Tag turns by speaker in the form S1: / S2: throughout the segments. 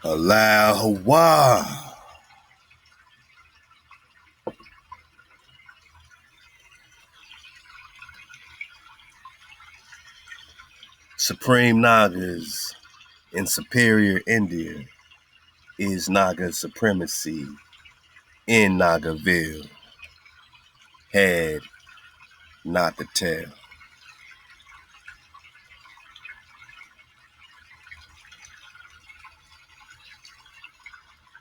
S1: Allahu. Supreme Nagas in superior India is Naga Supremacy in Nagaville. Head, not the tail.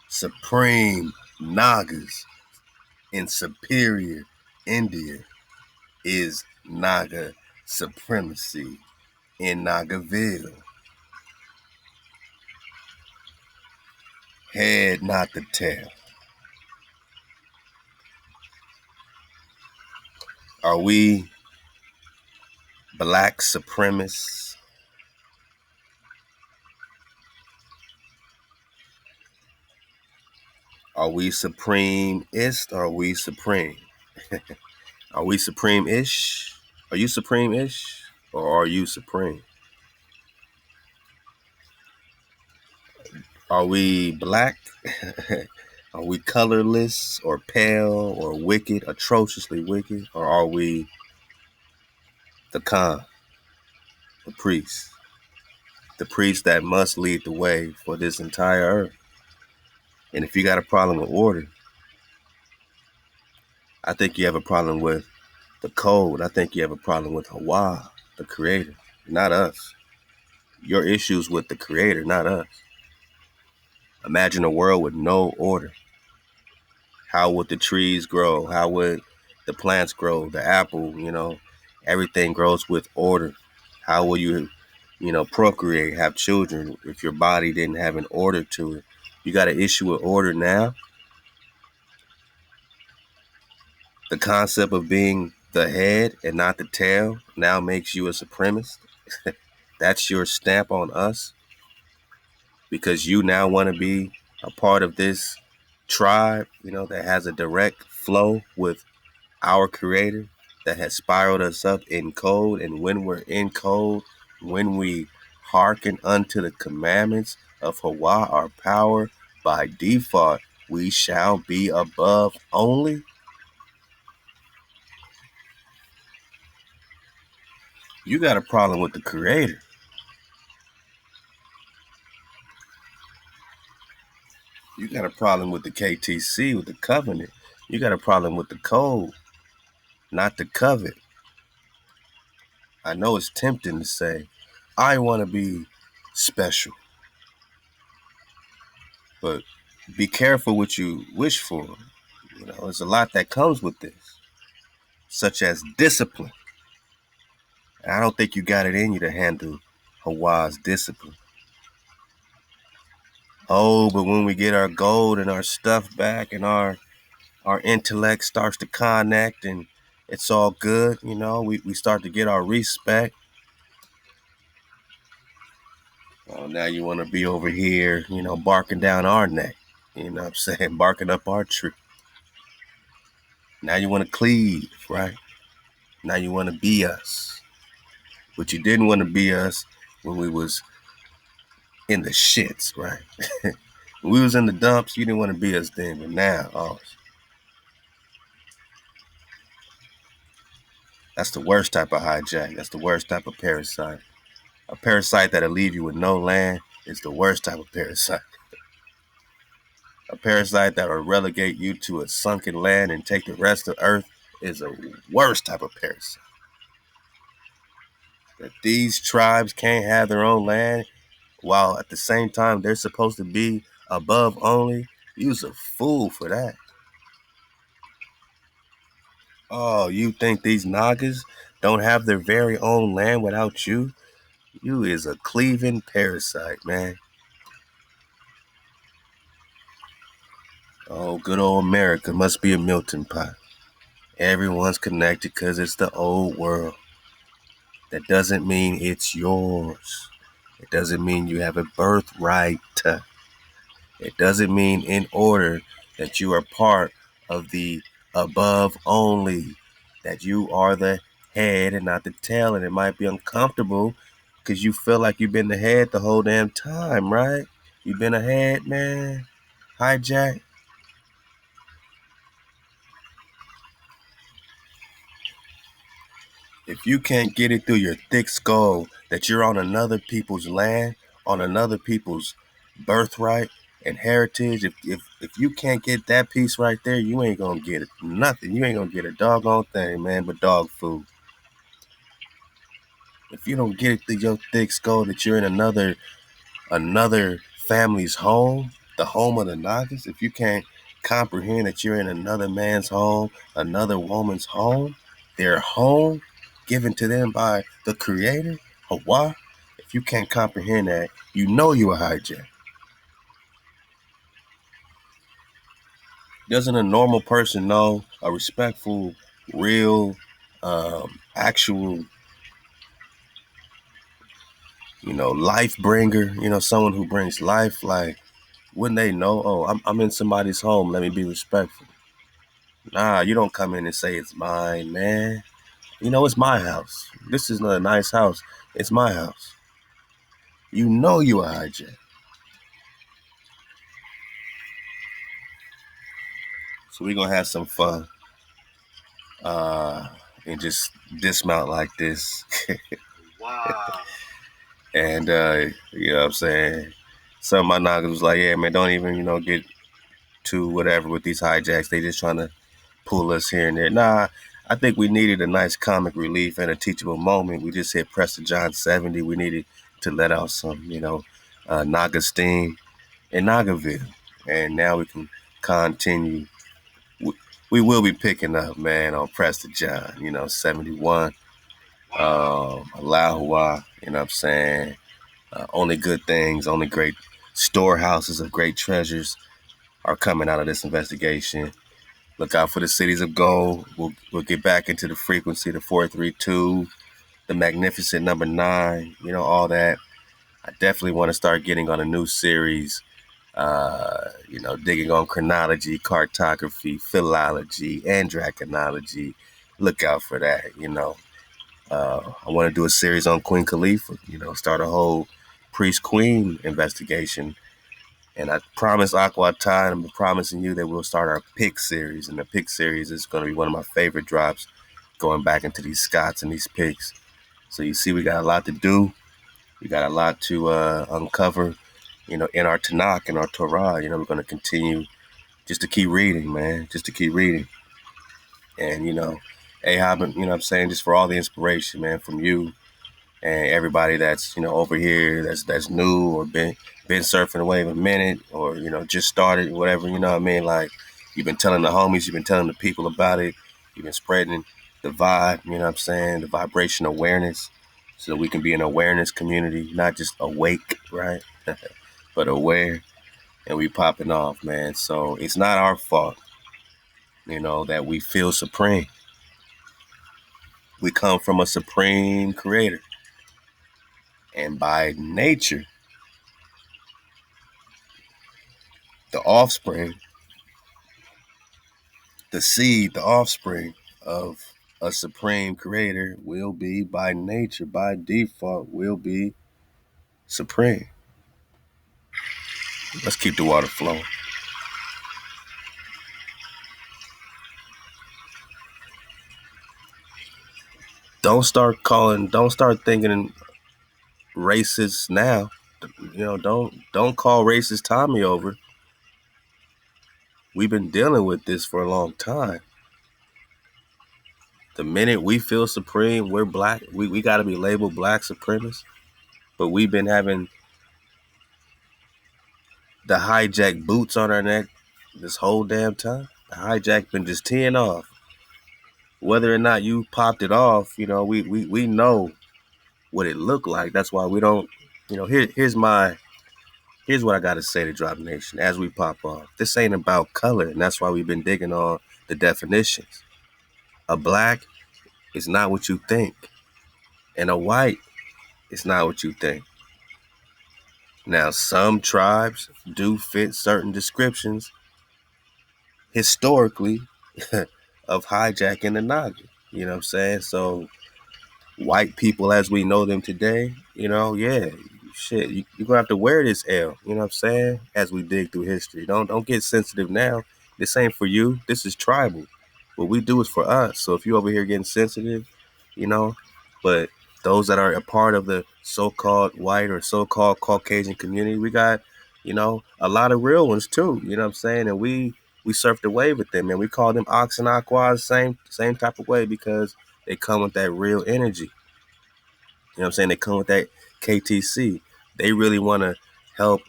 S1: Supreme Nagas in superior India is Naga Supremacy in Nagaville. Head, not the tail. Are we black supremacists? Are we supreme-ist or are we supreme? Are we supreme-ish? Are you supreme-ish or are you supreme? Are we black? Are we colorless or pale or wicked, atrociously wicked? Or are we the Khan, the priest that must lead the way for this entire earth? And if you got a problem with order, I think you have a problem with the code. I think you have a problem with Hawa, the creator, not us. Your issues with the creator, not us. Imagine a world with no order. How would the trees grow? How would the plants grow? The apple, everything grows with order. How will you, procreate, have children if your body didn't have an order to it? You got an issue with order now? The concept of being the head and not the tail now makes you a supremacist? That's your stamp on us? Because you now want to be a part of this tribe, that has a direct flow with our creator, that has spiraled us up in code. And when we're in code, when we hearken unto the commandments of Hawa, our power, by default, we shall be above only. You got a problem with the creator. You got a problem with the KTC, with the covenant. You got a problem with the code, not the covet. I know it's tempting to say, I want to be special. But be careful what you wish for. There's a lot that comes with this, such as discipline. And I don't think you got it in you to handle Hawa's discipline. Oh, but when we get our gold and our stuff back and our intellect starts to connect and it's all good, we start to get our respect. Well, now you want to be over here, barking down our neck. You know what I'm saying? Barking up our tree. Now you want to cleave, right? Now you want to be us. But you didn't want to be us when we was in the shits, right? When we was in the dumps, you didn't want to be us then, but now, that's the worst type of hijack. That's the worst type of parasite. A parasite that'll leave you with no land is the worst type of parasite. A parasite that will relegate you to a sunken land and take the rest of Earth is a worst type of parasite. That these tribes can't have their own land while at the same time they're supposed to be above only, you's a fool for that. Oh, you think these Nagas don't have their very own land without you? You is a cleaving parasite, man. Oh, good old America must be a melting pot. Everyone's connected because it's the old world. That doesn't mean it's yours. It doesn't mean you have a birthright. It doesn't mean in order that you are part of the above only, that you are the head and not the tail. And it might be uncomfortable because you feel like you've been the head the whole damn time, right? You been ahead, man. Hijack. If you can't get it through your thick skull that you're on another people's land, on another people's birthright and heritage, if you can't get that piece right there, you ain't gonna get nothing. You ain't gonna get a doggone thing, man, but dog food. If you don't get it through your thick skull that you're in another family's home, the home of the Nagas, if you can't comprehend that you're in another man's home, another woman's home, their home given to them by the creator, Hawa, if you can't comprehend that, you know you a hijack. Doesn't a normal person know, a respectful, real, actual, life bringer, someone who brings life, like, wouldn't they know, oh, I'm in somebody's home, let me be respectful? Nah, you don't come in and say it's mine, man. It's my house. This is not a nice house. It's my house. You know you a hijack. So we're gonna have some fun. And just dismount like this.
S2: Wow.
S1: And you know what I'm saying? Some of my Nagas was like, yeah, man, don't even, get to whatever with these hijacks. They just trying to pull us here and there. Nah, I think we needed a nice comic relief and a teachable moment. We just hit Preston John 70. We needed to let out some, Naga steam in Nagaville. And now we can continue. We will be picking up, man, on Preston John, 71. Alahua, you know what I'm saying? Only good things, only great storehouses of great treasures are coming out of this investigation. Look out for the cities of gold. We'll get back into the frequency, the 432, the magnificent number 9, all that. I definitely want to start getting on a new series, digging on chronology, cartography, philology, andraconology. Look out for that, I want to do a series on Queen Khalifa, start a whole priest-queen investigation. And I promise Aqua and I'm promising you that we'll start our pick series. And the pick series is going to be one of my favorite drops, going back into these Scots and these picks. So you see, we got a lot to do. We got a lot to uncover, in our Tanakh and our Torah. We're going to continue just to keep reading, man, just to keep reading. And, Ahab, what I'm saying, just for all the inspiration, man, from you and everybody that's over here that's new or been surfing the wave a minute or just started whatever, what I mean, like you've been telling the homies, you've been telling the people about it, you've been spreading the vibe, what I'm saying, the vibration awareness, so we can be an awareness community, not just awake, right? But aware, and we popping off, man. So it's not our fault, that we feel supreme. We come from a supreme creator, and by nature, the offspring, the seed, the offspring of a supreme creator will be by nature, by default, will be supreme. Let's keep the water flowing. Don't start thinking racist now. Don't call racist Tommy over. We've been dealing with this for a long time. The minute we feel supreme, we're black. We got to be labeled black supremacists. But we've been having the hijack boots on our neck this whole damn time. The hijack been just teeing off. Whether or not you popped it off, we know what it looked like. That's why we don't, here's what I gotta say to Drop Nation as we pop off. This ain't about color, and that's why we've been digging on the definitions. A black is not what you think, and a white is not what you think. Now, some tribes do fit certain descriptions historically of hijacking the Naga. You know what I'm saying? So white people as we know them today, yeah, shit, you're gonna have to wear this L. You know what I'm saying? As we dig through history, don't get sensitive now. This ain't for you. This is tribal. What we do is for us. So if you over here getting sensitive, you know, but those that are a part of the so-called white or so-called Caucasian community, we got, a lot of real ones too. You know what I'm saying? And we surf the wave with them, and we call them ox and aquas, same type of way, because they come with that real energy. You know what I'm saying? They come with that KTC. They really want to help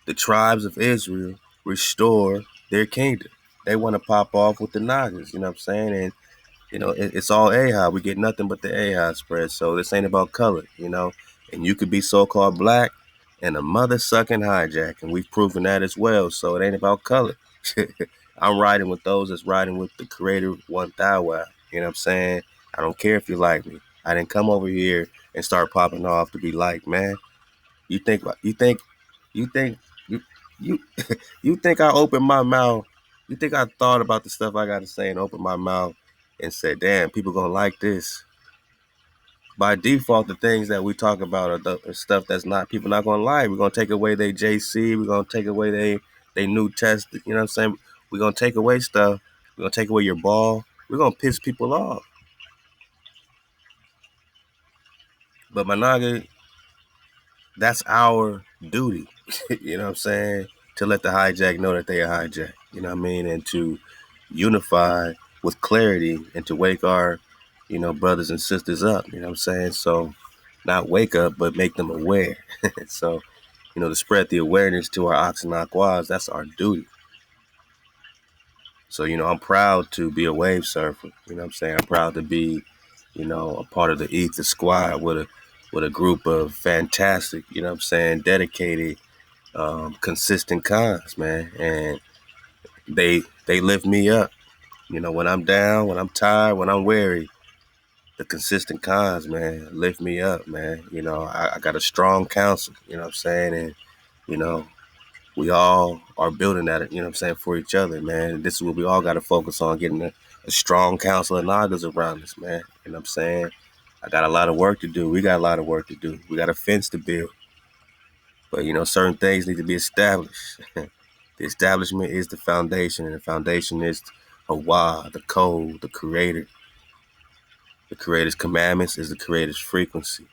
S1: the tribes of Israel restore their kingdom. They want to pop off with the Nagas. You know what I'm saying? And it's all AHA. We get nothing but the AHA spread. So this ain't about color. And you could be so-called black and a mother sucking hijack, and we've proven that as well. So it ain't about color. I'm riding with those that's riding with the Creator One ThaWaDa. You know what I'm saying? I don't care if you like me. I didn't come over here and start popping off to be like, man. You think you think you think you you you think I opened my mouth? You think I thought about the stuff I got to say and opened my mouth and said, "Damn, people gonna like this." By default, the things that we talk about are the stuff that's not people not gonna like. We're gonna take away their JC. We're gonna take away they New Test. You know what I'm saying? We're gonna take away stuff. We're gonna take away your ball. We're gonna piss people off. But my Naga, that's our duty. You know what I'm saying? To let the hijack know that they are hijack. You know what I mean? And to unify with clarity and to wake our, brothers and sisters up. You know what I'm saying? So not wake up, but make them aware. So, to spread the awareness to our ox and aquas, that's our duty. So, I'm proud to be a wave surfer. You know what I'm saying? I'm proud to be, a part of the Ether squad with a group of fantastic, what I'm saying, dedicated, consistent cons, man. And they lift me up. When I'm down, when I'm tired, when I'm weary, the consistent cons, man, lift me up, man. I got a strong counsel, you know what I'm saying? And, you know, we all are building that, you know what I'm saying, for each other, man. This is what we all got to focus on, getting a strong council of Nagas around us, man. You know what I'm saying? I got a lot of work to do. We got a lot of work to do. We got a fence to build. But, certain things need to be established. The establishment is the foundation, and the foundation is ThaWaDa, the code, the creator. The creator's commandments is the creator's frequency.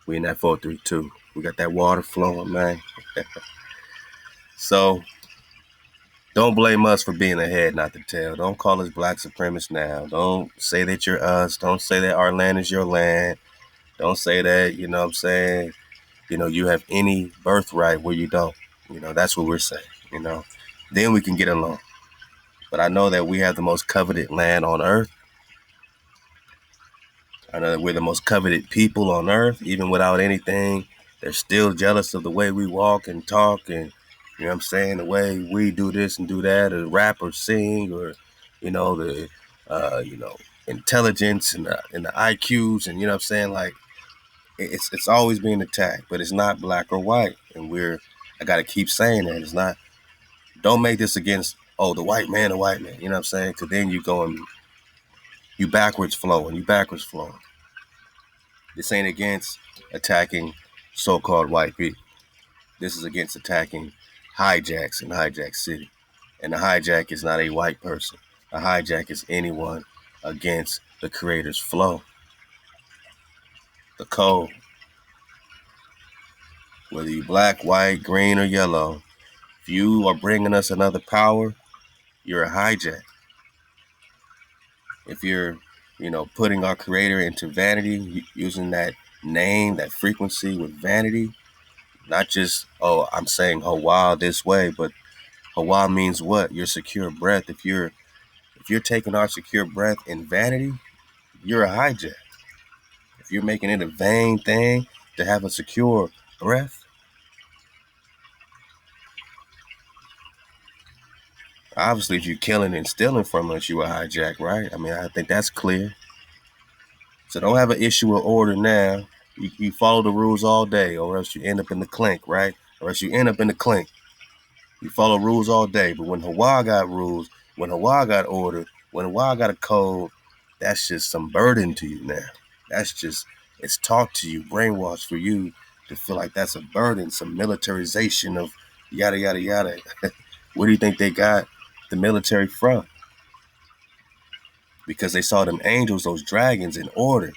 S1: We in that 432. We got that water flowing, man. So don't blame us for being the head, not the tail. Don't call us black supremacists now. Don't say that you're us. Don't say that our land is your land. Don't say that, you know what I'm saying, you have any birthright where you don't. That's what we're saying, Then we can get along. But I know that we have the most coveted land on earth. I know that we're the most coveted people on earth. Even without anything, they're still jealous of the way we walk and talk, and you know what I'm saying, the way we do this and do that, or rap or sing, or the intelligence and the IQs, and you know what I'm saying, like it's always being attacked, but it's not black or white, and I gotta keep saying that it's not. Don't make this against the white man, you know what I'm saying, because then you backwards flowing. This ain't against attacking so-called white people. This is against attacking hijacks in Hijack City. And the hijack is not a white person. A hijack is anyone against the creator's flow, the code. Whether you black, white, green, or yellow, if you are bringing us another power, you're a hijack. If you're, putting our creator into vanity, using that name, that frequency with vanity, not just, I'm saying Hawa this way, but Hawa means what? Your secure breath. If you're taking our secure breath in vanity, you're a hijack. If you're making it a vain thing to have a secure breath, obviously if you're killing and stealing from us, you a hijack, right? I mean, I think that's clear. So don't have an issue with order now. You follow the rules all day, or else you end up in the clink, right? Or else you end up in the clink. You follow rules all day, but when Hawa got rules, when Hawa got order, when Hawa got a code, that's just some burden to you now. That's just, it's taught to you, brainwashed for you to feel like that's a burden, some militarization of yada, yada, yada. Where do you think they got the military from? Because they saw them angels, those dragons, in order.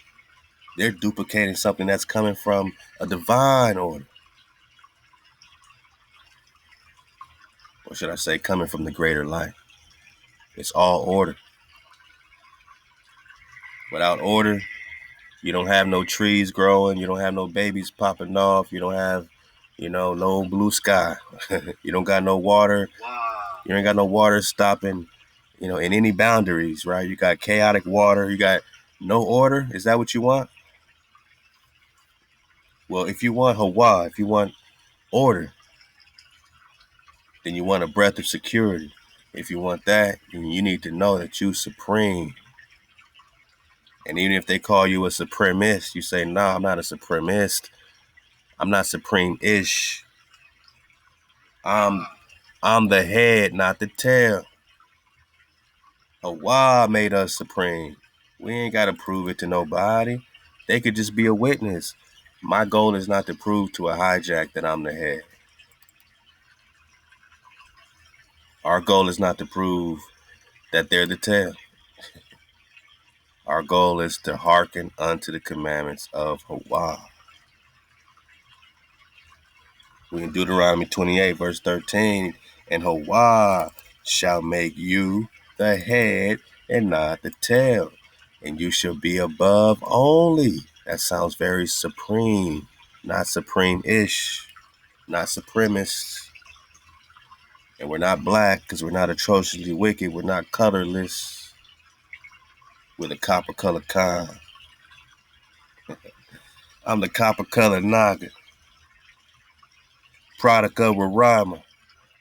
S1: They're duplicating something that's coming from a divine order. Or should I say, coming from the greater light. It's all order. Without order, you don't have no trees growing. You don't have no babies popping off. You don't have, no blue sky. You don't got no water.
S2: Wow.
S1: You ain't got no water stopping, in any boundaries, right? You got chaotic water. You got no order. Is that what you want? Well, if you want Hawa, if you want order, then you want a breath of security. If you want that, then you need to know that you supreme. And even if they call you a supremist, you say, nah, I'm not a supremist. I'm not supreme-ish. I'm the head, not the tail. Hawa made us supreme. We ain't got to prove it to nobody. They could just be a witness. My goal is not to prove to a hijack that I'm the head. Our goal is not to prove that they're the tail. Our goal is to hearken unto the commandments of Hawa. We in Deuteronomy 28, verse 13, and Hawa shall make you the head and not the tail, and you shall be above only. That sounds very supreme, not supreme-ish, not supremacist. And we're not black because we're not atrociously wicked. We're not colorless. We're the copper-colored kind. I'm the copper-colored Naga, product of Rama.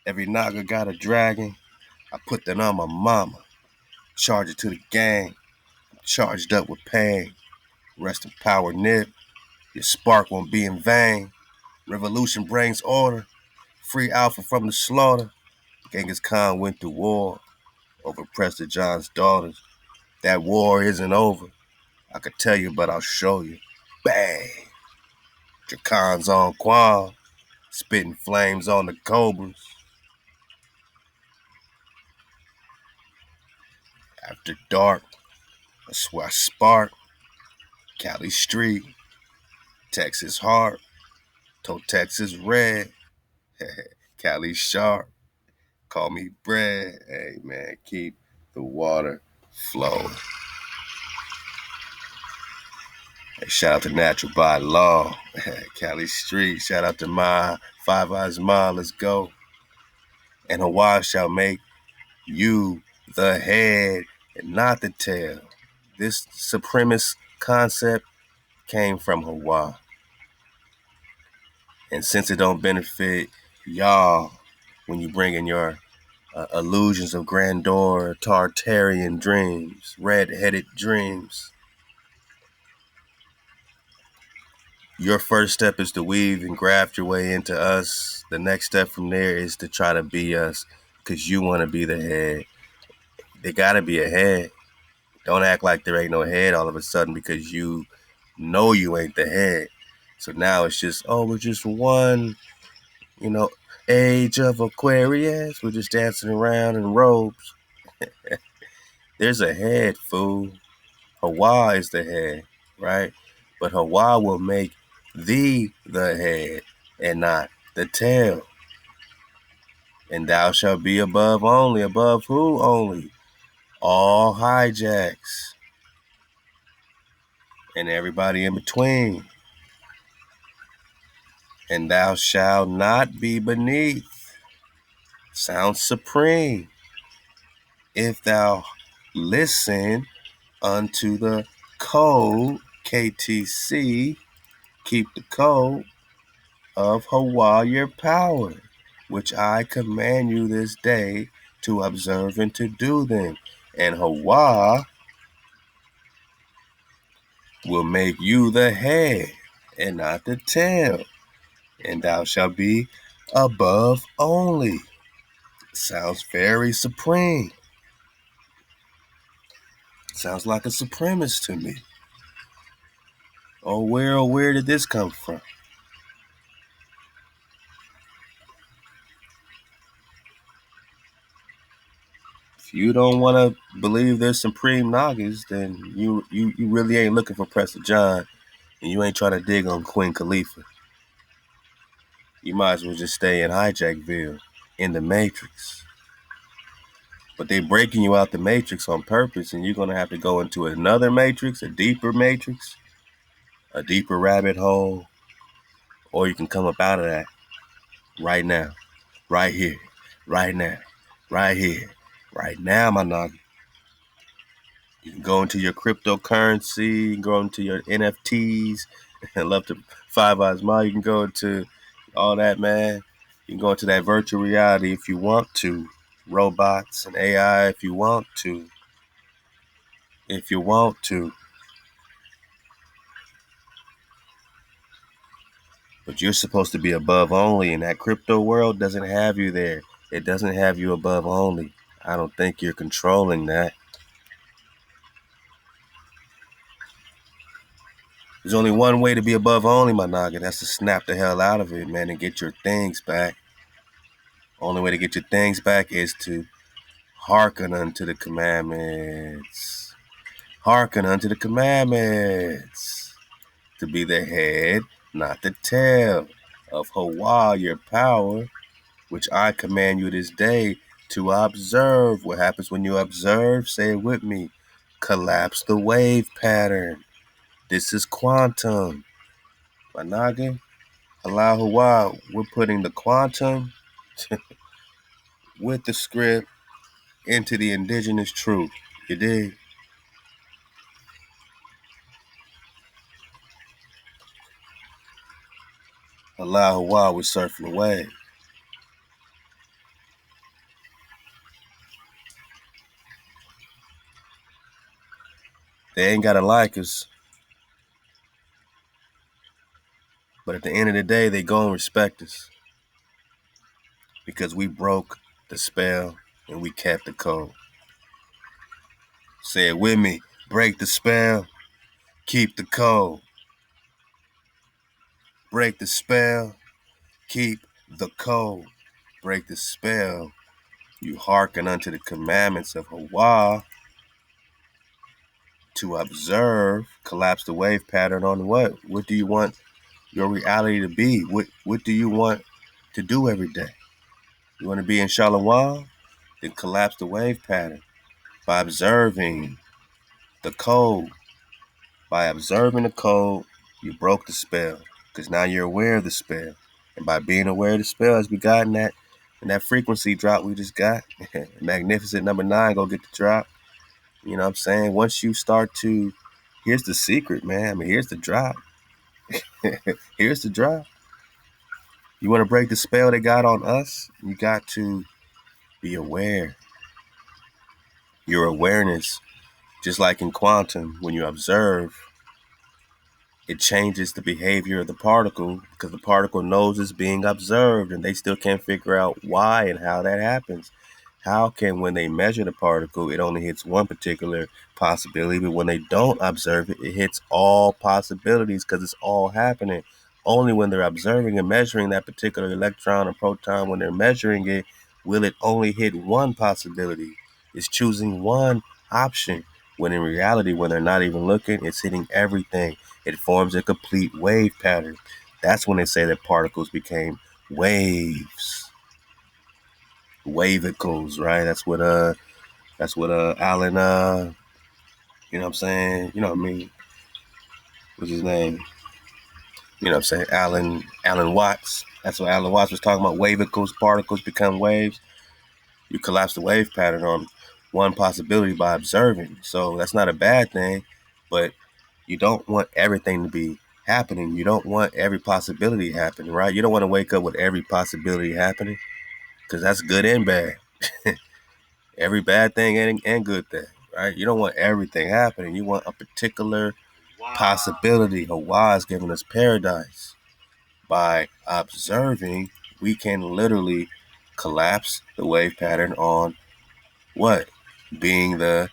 S1: Every Naga got a dragon. I put that on my mama. Charge it to the gang. Charged up with pain. Rest in power, nip. Your spark won't be in vain. Revolution brings order. Free Alpha from the slaughter. Genghis Khan went to war over Prester John's daughters. That war isn't over. I could tell you, but I'll show you. Bang! Dracon's on Quam. Spitting flames on the Cobras. After dark, I swear I spark. Cali Street. Texas Heart. To Texas Red. Cali Sharp. Call me bread. Hey, man, keep the water flowing. Hey, shout out to Natural by Law. Cali Street. Shout out to my Five Eyes Ma. Let's go. And Hawa shall make you the head and not the tail. This supremacist concept came from Hawa. And since it don't benefit y'all when you bring in your illusions of grandeur, Tartarian dreams, red-headed dreams, your first step is to weave and graft your way into us. The next step from there is to try to be us because you want to be the head. There got to be a head. Don't act like there ain't no head all of a sudden because you know you ain't the head. So now it's just, we're just one, age of Aquarius. We're just dancing around in robes. There's a head, fool. Hawa is the head, right? But Hawa will make thee the head and not the tail. And thou shalt be above only. Above who only? All hijacks. And everybody in between. And thou shalt not be beneath. Sounds supreme. If thou listen unto the code, KTC, keep the code of Hawa your power, which I command you this day to observe and to do them. And Hawa will make you the head and not the tail. And thou shalt be above only. Sounds very supreme. Sounds like a supremacist to me. Oh, where did this come from? If you don't want to believe there's supreme Nagas, then you really ain't looking for Prester John, and you ain't trying to dig on Queen Khalifa. You might as well just stay in Hijackville, in the Matrix. But they breaking you out the Matrix on purpose, and you're going to have to go into another Matrix, a deeper Matrix, a deeper rabbit hole, or you can come up out of that right now, right here, right now, right here, right now, my Naga. You can go into your cryptocurrency, you can go into your NFTs, and love to Five Eyes Mile. You can go into all that, man. You can go into that virtual reality if you want to. Robots and AI if you want to. If you want to. But you're supposed to be above only, and that crypto world doesn't have you there. It doesn't have you above only. I don't think you're controlling that. There's only one way to be above only, my Naga. That's to snap the hell out of it, man, and get your things back. Only way to get your things back is to hearken unto the commandments. Hearken unto the commandments. To be the head, not the tail, of Hawa, your power, which I command you this day to observe. What happens when you observe? Say it with me. Collapse the wave pattern. This is quantum. My Naga, Allah Hawa, we're putting the quantum with the script into the indigenous truth. You dig? Allah Hawa, we're surfing the wave. They ain't gotta like us, but at the end of the day, they gonna respect us because we broke the spell and we kept the code. Say it with me. Break the spell, keep the code. Break the spell, keep the code. Break the spell, you hearken unto the commandments of Hawa to observe, collapse the wave pattern on what? What do you want your reality to be? What do you want to do every day? You want to be in Shalom? Then collapse the wave pattern by observing the code. By observing the code, you broke the spell because now you're aware of the spell. And by being aware of the spell, as we got in that frequency drop we just got, magnificent number 9, go get the drop. You know what I'm saying? Once you start to, here's the secret, man. I mean, here's the drop. Here's the drop. You want to break the spell they got on us? You got to be aware. Your awareness, just like in quantum, when you observe, it changes the behavior of the particle because the particle knows it's being observed and they still can't figure out why and how that happens. How can, when they measure the particle, it only hits one particular possibility, but when they don't observe it, it hits all possibilities because it's all happening. Only when they're observing and measuring that particular electron or proton, when they're measuring it, will it only hit one possibility. It's choosing one option, when in reality, when they're not even looking, it's hitting everything. It forms a complete wave pattern. That's when they say that particles became waves. Wavicles, right? That's what Alan you know what I'm saying? You know what I mean? What's his name? You know what I'm saying? Alan Watts. That's what Alan Watts was talking about. Wavicles, particles become waves. You collapse the wave pattern on one possibility by observing. So that's not a bad thing, but you don't want everything to be happening. You don't want every possibility happening, right? You don't want to wake up with every possibility happening because that's good and bad. Every bad thing and good thing, right? You don't want everything happening. You want a particular possibility. Hawa is giving us paradise. By observing, we can literally collapse the wave pattern on what? Being the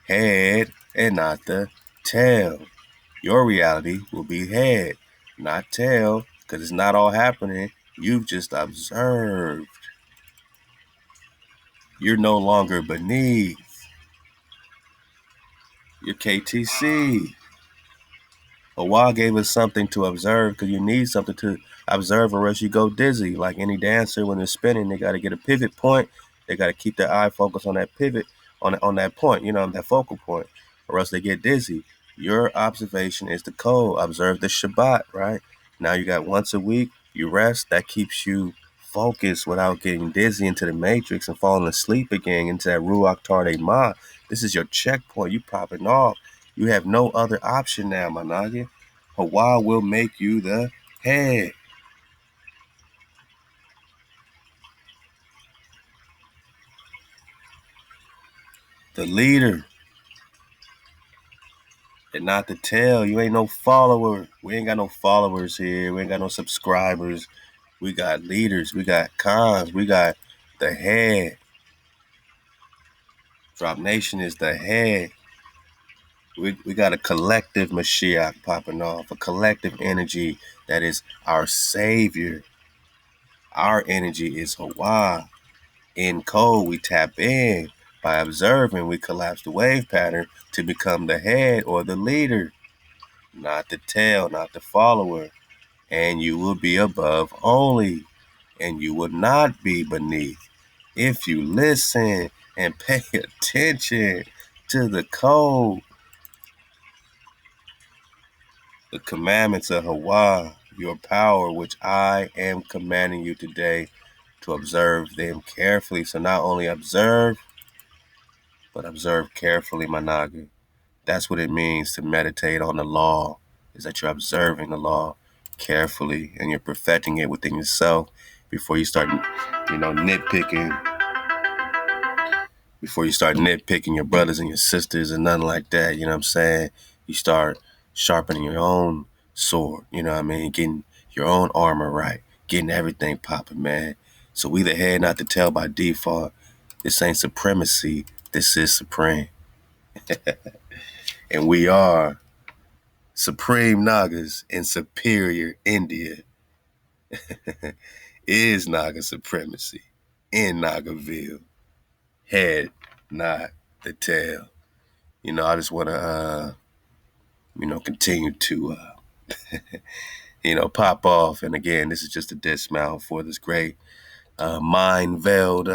S1: head and not the tail. Your reality will be head, not tail, because it's not all happening. You've just observed. You're no longer beneath. You're KTC. Hawa gave us something to observe because you need something to observe or else you go dizzy. Like any dancer, when they're spinning, they got to get a pivot point. They got to keep their eye focused on that pivot, on that point, that focal point, or else they get dizzy. Your observation is the code. Observe the Shabbat, right? Now you got once a week, you rest. That keeps you focused without getting dizzy into the matrix and falling asleep again into that Ruach Tarde Ma. This is your checkpoint. You popping off. You have no other option now, my Naga. Hawa will make you the head, the leader, and not the tail. You ain't no follower. We ain't got no followers here. We ain't got no subscribers. We got leaders. We got cons. We got the head. Drop Nation is the head. We got a collective Mashiach popping off, a collective energy that is our savior. Our energy is Hawa. In code, we tap in. By observing, we collapse the wave pattern to become the head or the leader, not the tail, not the follower. And you will be above only, and you will not be beneath. If you listen and pay attention to the code, the commandments of Hawa, your power, which I am commanding you today to observe them carefully. So not only observe, but observe carefully, my Naga. That's what it means to meditate on the law, is that you're observing the law carefully and you're perfecting it within yourself before you start, nitpicking, your brothers and your sisters and nothing like that, you know what I'm saying? You start sharpening your own sword, you know what I mean? Getting your own armor right, getting everything popping, man. So we the head, not the tail by default. This ain't supremacy. This is supreme. And we are Supreme Nagas in Superior, India. Is Naga Supremacy in Nagaville. Head, not the tail. I just want to, continue to, pop off. And again, this is just a dismount for this great mind veiled,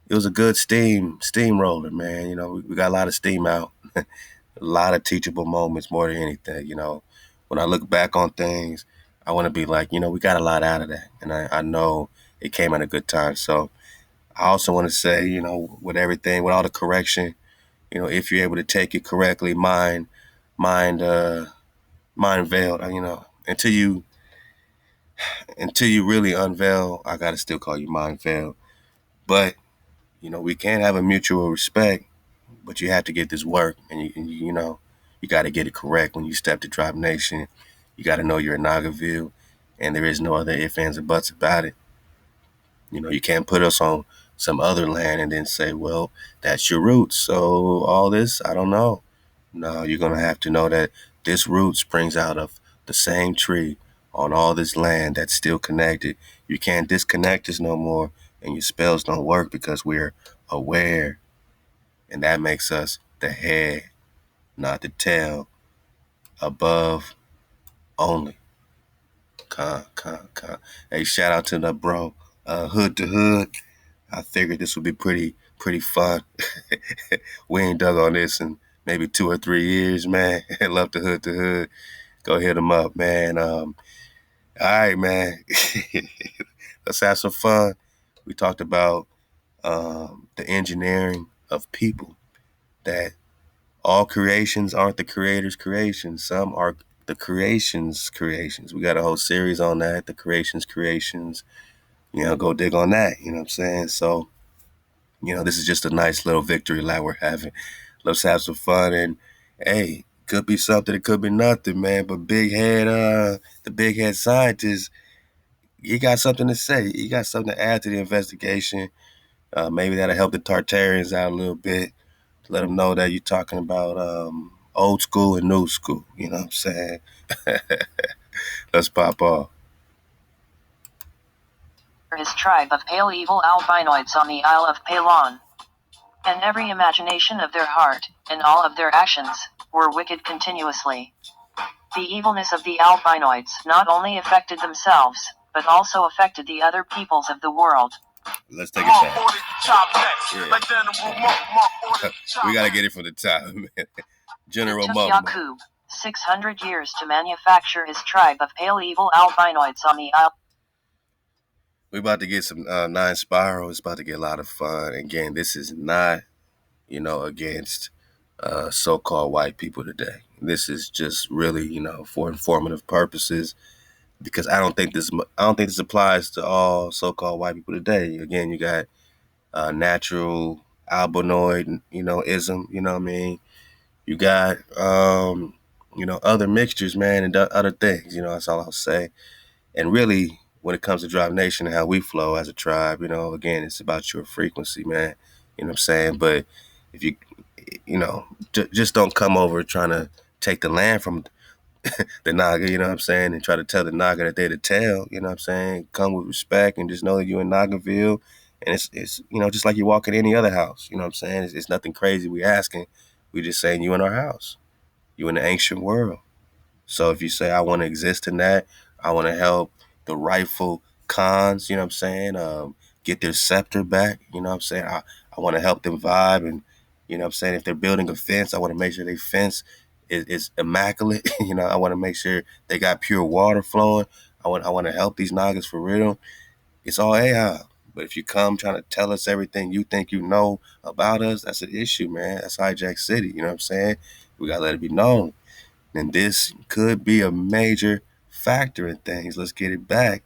S1: it was a good steamroller, man. We got a lot of steam out. A lot of teachable moments more than anything. When I look back on things, I want to be like, we got a lot out of that. And I know it came at a good time. So I also want to say, with everything, with all the correction, if you're able to take it correctly, mind, uh, mind veiled, until you really unveil, I got to still call you mind veiled. But, we can have a mutual respect, but you have to get this work, and you got to get it correct when you step to Drop Nation. You got to know you're in Nagaville, and there is no other ifs, ands, or buts about it. You can't put us on some other land and then say, well, that's your roots. So all this, I don't know. No, you're going to have to know that this root springs out of the same tree on all this land that's still connected. You can't disconnect us no more, and your spells don't work because we're aware. And that makes us the head, not the tail, above only. Con. Hey, shout out to the bro, Hood to Hood. I figured this would be pretty fun. We ain't dug on this in maybe 2 or 3 years, man. Love the Hood to Hood. Go hit them up, man. All right, man. Let's have some fun. We talked about the engineering of people, that all creations aren't the creator's creations. Some are the creation's creations. We got a whole series on that, the creation's creations. Go dig on that. You know what I'm saying? So, this is just a nice little victory lap we're having. Let's have some fun. And hey, could be something, it could be nothing, man. But the big head scientist, he got something to say. He got something to add to the investigation. Maybe that'll help the Tartarians out a little bit. Let them know that you're talking about old school and new school. You know what I'm saying? Let's pop off.
S3: his tribe of pale evil albinoids on the Isle of Palon. And every imagination of their heart, and all of their actions, were wicked continuously. The evilness of the albinoids not only affected themselves, but also affected the other peoples of the world.
S1: Let's take it back. Yeah. We gotta get it from the top, man. General
S3: It took
S1: Mum.
S3: D.Y.O.D.H 600 years to manufacture his tribe of pale evil albinoids on the Isle.
S1: We're about to get some 9 Spiral. It's about to get a lot of fun. Again, this is not, against so-called white people today. This is just really, for informative purposes. Because I don't think this applies to all so-called white people today. Again, you got natural albinoid, ism. You know what I mean? You got other mixtures, man, and other things. That's all I'll say. And really, when it comes to Drive Nation and how we flow as a tribe, again, it's about your frequency, man. You know what I'm saying? But if you, just don't come over trying to take the land from the Naga, you know what I'm saying, and try to tell the Naga that they're the tail, you know what I'm saying? Come with respect and just know that you're in Nagaville. And it's just like you walk in any other house, you know what I'm saying? It's nothing crazy we asking. We just saying you in our house. You in the ancient world. So if you say, I want to exist in that, I want to help the rightful Khans, you know what I'm saying, get their scepter back, you know what I'm saying? I want to help them vibe. And, you know what I'm saying, if they're building a fence, I want to make sure their fence is immaculate. I want to make sure they got pure water flowing. I want to help these Nagas for real. It's all AI. But if you come trying to tell us everything you think you know about us, that's an issue, man. That's Hijack City, you know what I'm saying? We got to let it be known. And this could be a major factor in things. Let's get it back.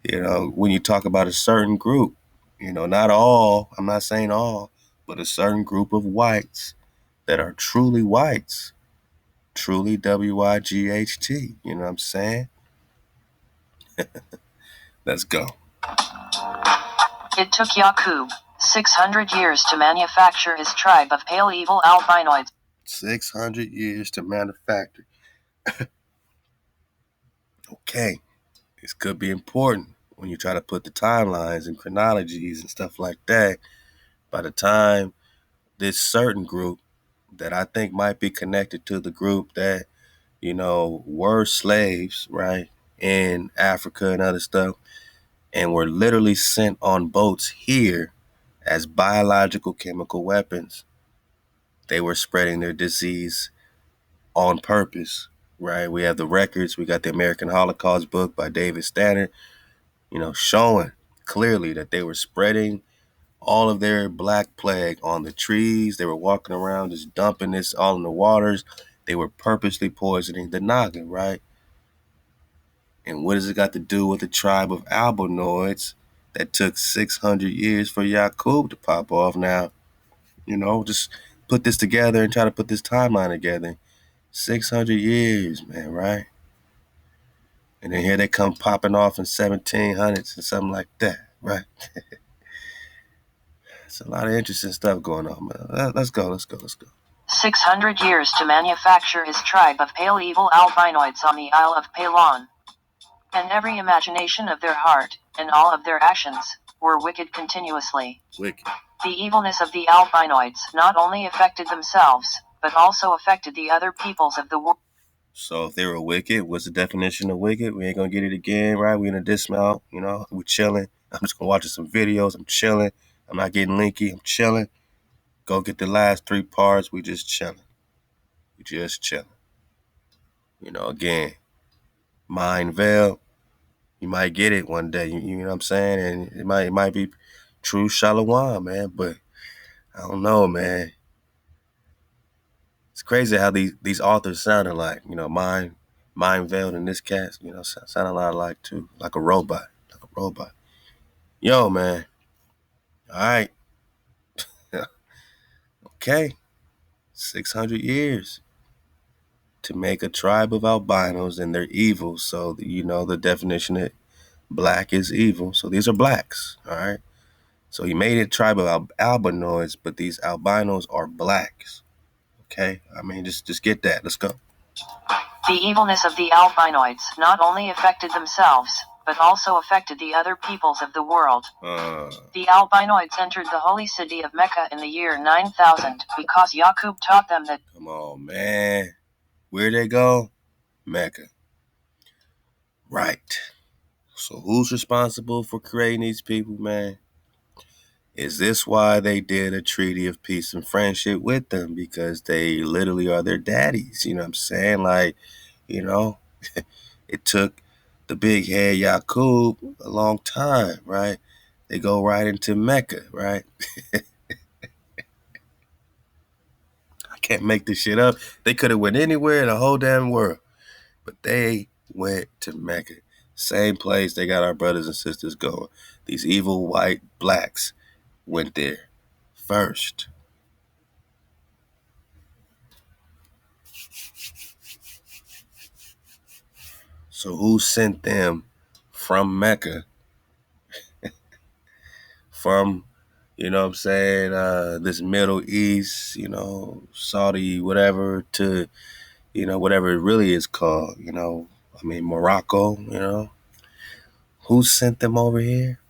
S1: When you talk about a certain group, not all, I'm not saying all, but a certain group of whites that are truly whites, truly W-I-G-H-T, you know what I'm saying? Let's go.
S3: It took D.Y.O.D.H 600 years to manufacture his tribe of pale evil albinoids.
S1: 600 years to manufacture. Okay, this could be important when you try to put the timelines and chronologies and stuff like that. By the time this certain group that I think might be connected to the group that, were slaves, right, in Africa and other stuff, and were literally sent on boats here as biological chemical weapons. They were spreading their disease on purpose, right? We have the records. We got the American Holocaust book by David Stannard, showing clearly that they were spreading all of their black plague on the trees. They were walking around just dumping this all in the waters. They were purposely poisoning the Naga, right? And what does it got to do with the tribe of albinoids that took 600 years for D.Y.O.D.H to pop off now? Just put this together and try to put this timeline together. 600 years, man, right? And then here they come popping off in 1700s and something like that, right? It's a lot of interesting stuff going on, man. Let's go.
S3: 600 years to manufacture his tribe of pale evil albinoids on the Isle of Palon. And every imagination of their heart, and all of their actions, were wicked continuously.
S1: Wicked.
S3: The evilness of the albinoids not only affected themselves, but also affected the other peoples of the world.
S1: So if they were wicked, what's the definition of wicked? We ain't gonna get it again, right? We in a dismount, we chilling. I'm just gonna watch some videos. I'm chilling. I'm not getting linky. I'm chilling. Go get the last 3 parts. We just chilling. Again, Mind Veil. You might get it one day. You know what I'm saying? And it might be true Shalom, man. But I don't know, man. It's crazy how these authors sound alike. Mind Veiled in this cast, sound a lot alike too. Like a robot. Yo, man. All right. Okay. 600 years to make a tribe of albinos, and they're evil. So, the definition that black is evil. So these are blacks. All right. So he made a tribe of albinoids, but these albinos are blacks. Okay. I mean, just get that. Let's go.
S3: The evilness of the albinoids not only affected themselves, but also affected the other peoples of the world. The albinoids entered the holy city of Mecca in the year 9000 because Yaqub taught them that.
S1: Come on, man. Where'd they go? Mecca. Right. So who's responsible for creating these people, man? Is this why they did a treaty of peace and friendship with them? Because they literally are their daddies. You know what I'm saying? Like, you know, it took the big head Yaqub a long time, right? They go right into Mecca, right? I can't make this shit up. They could have went anywhere in the whole damn world, but they went to Mecca. Same place they got our brothers and sisters going. These evil white blacks went there first. So who sent them from Mecca, from, you know what I'm saying, this Middle East, you know, Saudi, whatever, to, you know, whatever it really is called, you know, I mean, Morocco, you know? Who sent them over here?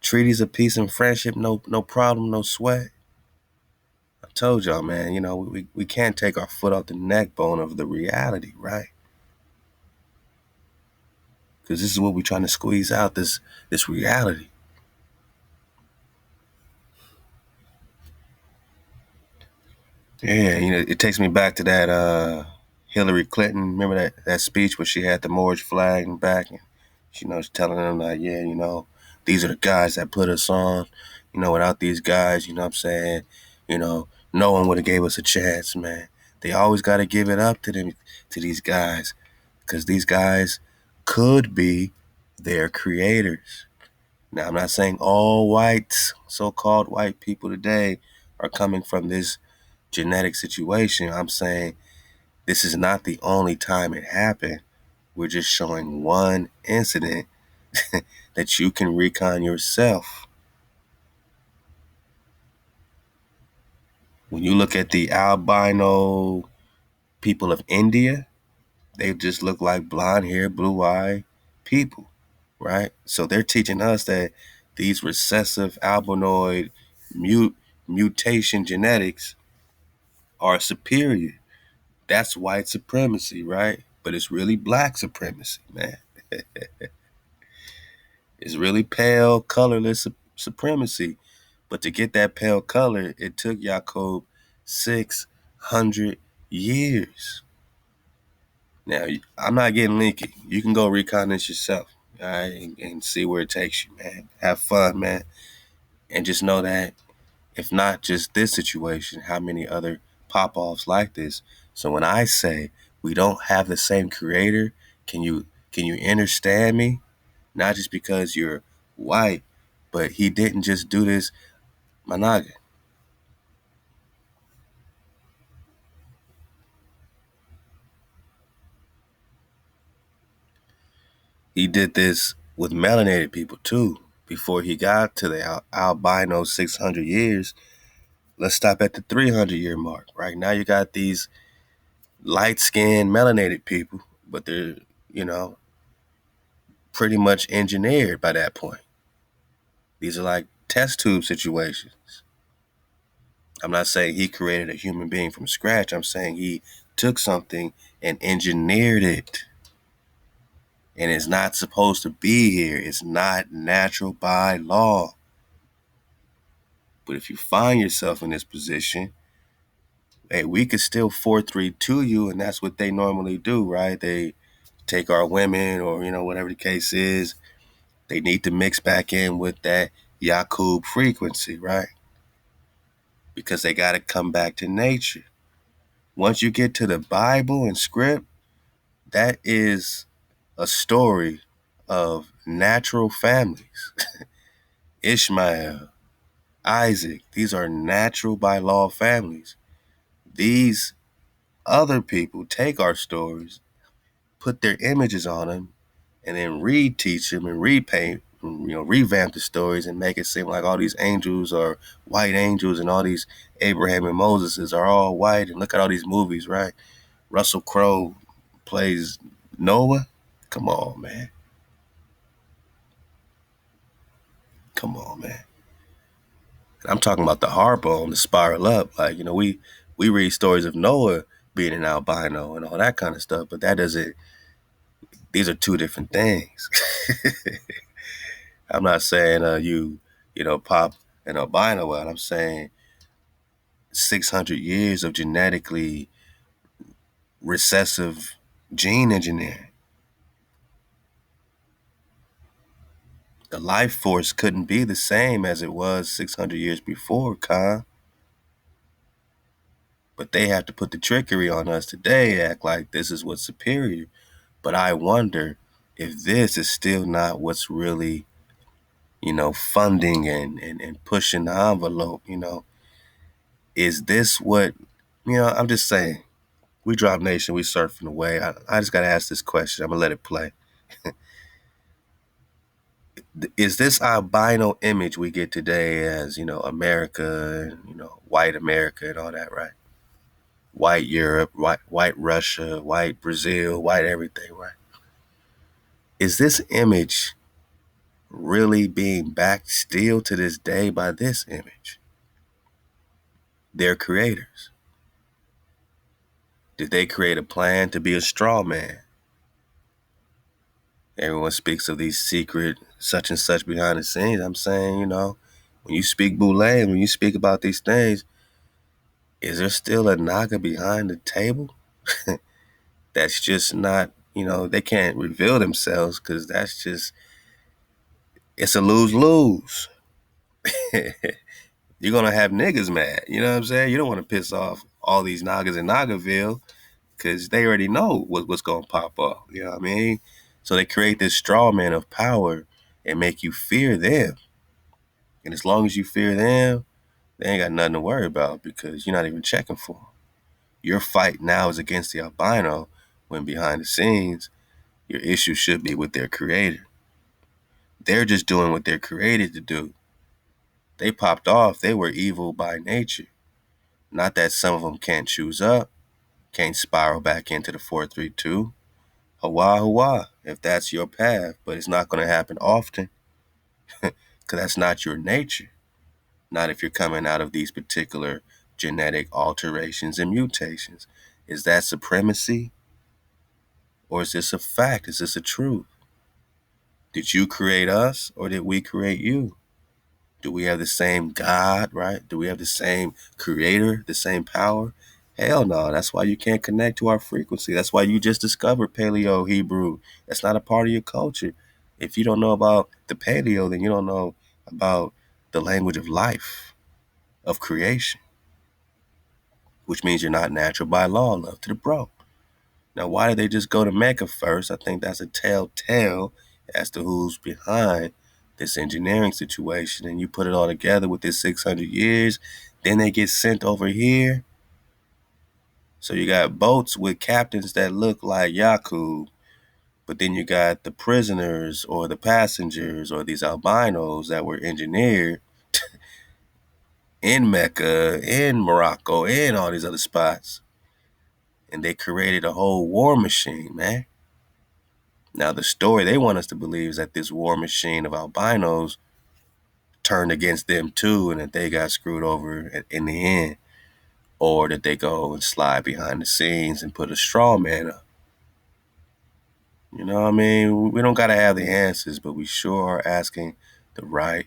S1: Treaties of peace and friendship, no problem, no sweat. I told y'all, man, you know, we can't take our foot off the neck bone of the reality, right? Because this is what we're trying to squeeze out, this reality. Yeah, you know, it takes me back to that Hillary Clinton. Remember that speech where she had the Moorish flag in the back, and you know, she's telling them like, yeah, you know, these are the guys that put us on. You know, without these guys, you know what I'm saying, you know, no one would have gave us a chance, man. They always got to give it up to them, to these guys, because these guys could be their creators. Now, I'm not saying all whites, so-called white people today, are coming from this genetic situation. I'm saying this is not the only time it happened. We're just showing one incident that you can recon yourself. When you look at the albino people of India, they just look like blonde hair, blue eye people, right? So they're teaching us that these recessive albinoid mutation genetics are superior. That's white supremacy, right? But it's really black supremacy, man. It's really pale, colorless supremacy. But to get that pale color, it took Yaqub 600 years. Now, I'm not getting linky. You can go recon this yourself, all right, and see where it takes you, man. Have fun, man. And just know that if not just this situation, how many other pop-offs like this? So when I say we don't have the same creator, can you understand me? Not just because you're white, but he didn't just do this, my Naga. He did this with melanated people too. Before he got to the albino 600 years, let's stop at the 300-year mark. Right now, you got these light-skinned melanated people, but they're, you know, pretty much engineered by that point. These are like test tube situations. I'm not saying he created a human being from scratch. I'm saying he took something and engineered it. And it's not supposed to be here. It's not natural by law. But if you find yourself in this position, hey, we could still 4-3 to you, and that's what they normally do, right? They take our women, or you know, whatever the case is, they need to mix back in with that Yaqub frequency, right? Because they got to come back to nature. Once you get to the Bible and script, that is a story of natural families. Ishmael, Isaac, these are natural by law families. These other people take our stories, put their images on them, and then reteach them and repaint, you know, revamp the stories and make it seem like all these angels are white angels and all these Abraham and Moses are all white. And look at all these movies, right? Russell Crowe plays Noah. Come on, man. Come on, man. I'm talking about the harbone, the spiral up. Like, we read stories of Noah being an albino and all that kind of stuff, but that doesn't, these are two different things. I'm not saying pop an albino out. I'm saying 600 years of genetically recessive gene engineering. The life force couldn't be the same as it was 600 years before, Khan. But they have to put the trickery on us today, act like this is what's superior. But I wonder if this is still not what's really, funding and pushing the envelope, Is this what, I'm just saying, we Drop Nation, we surfing away. I just got to ask this question. I'm going to let it play. Is this albino image we get today as, America, white America and all that, right? White Europe, white Russia, white Brazil, white everything, right? Is this image really being backed still to this day by this image? Their creators. Did they create a plan to be a straw man? Everyone speaks of these secret such and such behind the scenes. I'm saying, when you speak Boule, when you speak about these things, is there still a Naga behind the table? That's just not, they can't reveal themselves because that's just, it's a lose-lose. You're going to have niggas mad. You know what I'm saying? You don't want to piss off all these Nagas in Nagaville because they already know what's going to pop off. You know what I mean? So they create this straw man of power and make you fear them. And as long as you fear them, they ain't got nothing to worry about because you're not even checking for them. Your fight now is against the albino when behind the scenes, your issue should be with their creator. They're just doing what they're created to do. They popped off. They were evil by nature. Not that some of them can't choose up, can't spiral back into the 432. Hawa, hawa, if that's your path. But it's not going to happen often because that's not your nature. Not if you're coming out of these particular genetic alterations and mutations. Is that supremacy? Or is this a fact? Is this a truth? Did you create us or did we create you? Do we have the same God, right? Do we have the same creator, the same power? Hell no. That's why you can't connect to our frequency. That's why you just discovered Paleo Hebrew. That's not a part of your culture. If you don't know about the Paleo, then you don't know about the language of life, of creation, which means you're not natural by law. Love to the bro. Now, why did they just go to Mecca first? I think that's a telltale as to who's behind this engineering situation. And you put it all together with this 600 years, then they get sent over here. So you got boats with captains that look like Yakub, but then you got the prisoners or the passengers or these albinos that were engineered in Mecca, in Morocco, in all these other spots. And they created a whole war machine, man. Now, the story they want us to believe is that this war machine of albinos turned against them too, and that they got screwed over in the end, or that they go and slide behind the scenes and put a straw man up. You know what I mean? We don't got to have the answers, but we sure are asking the right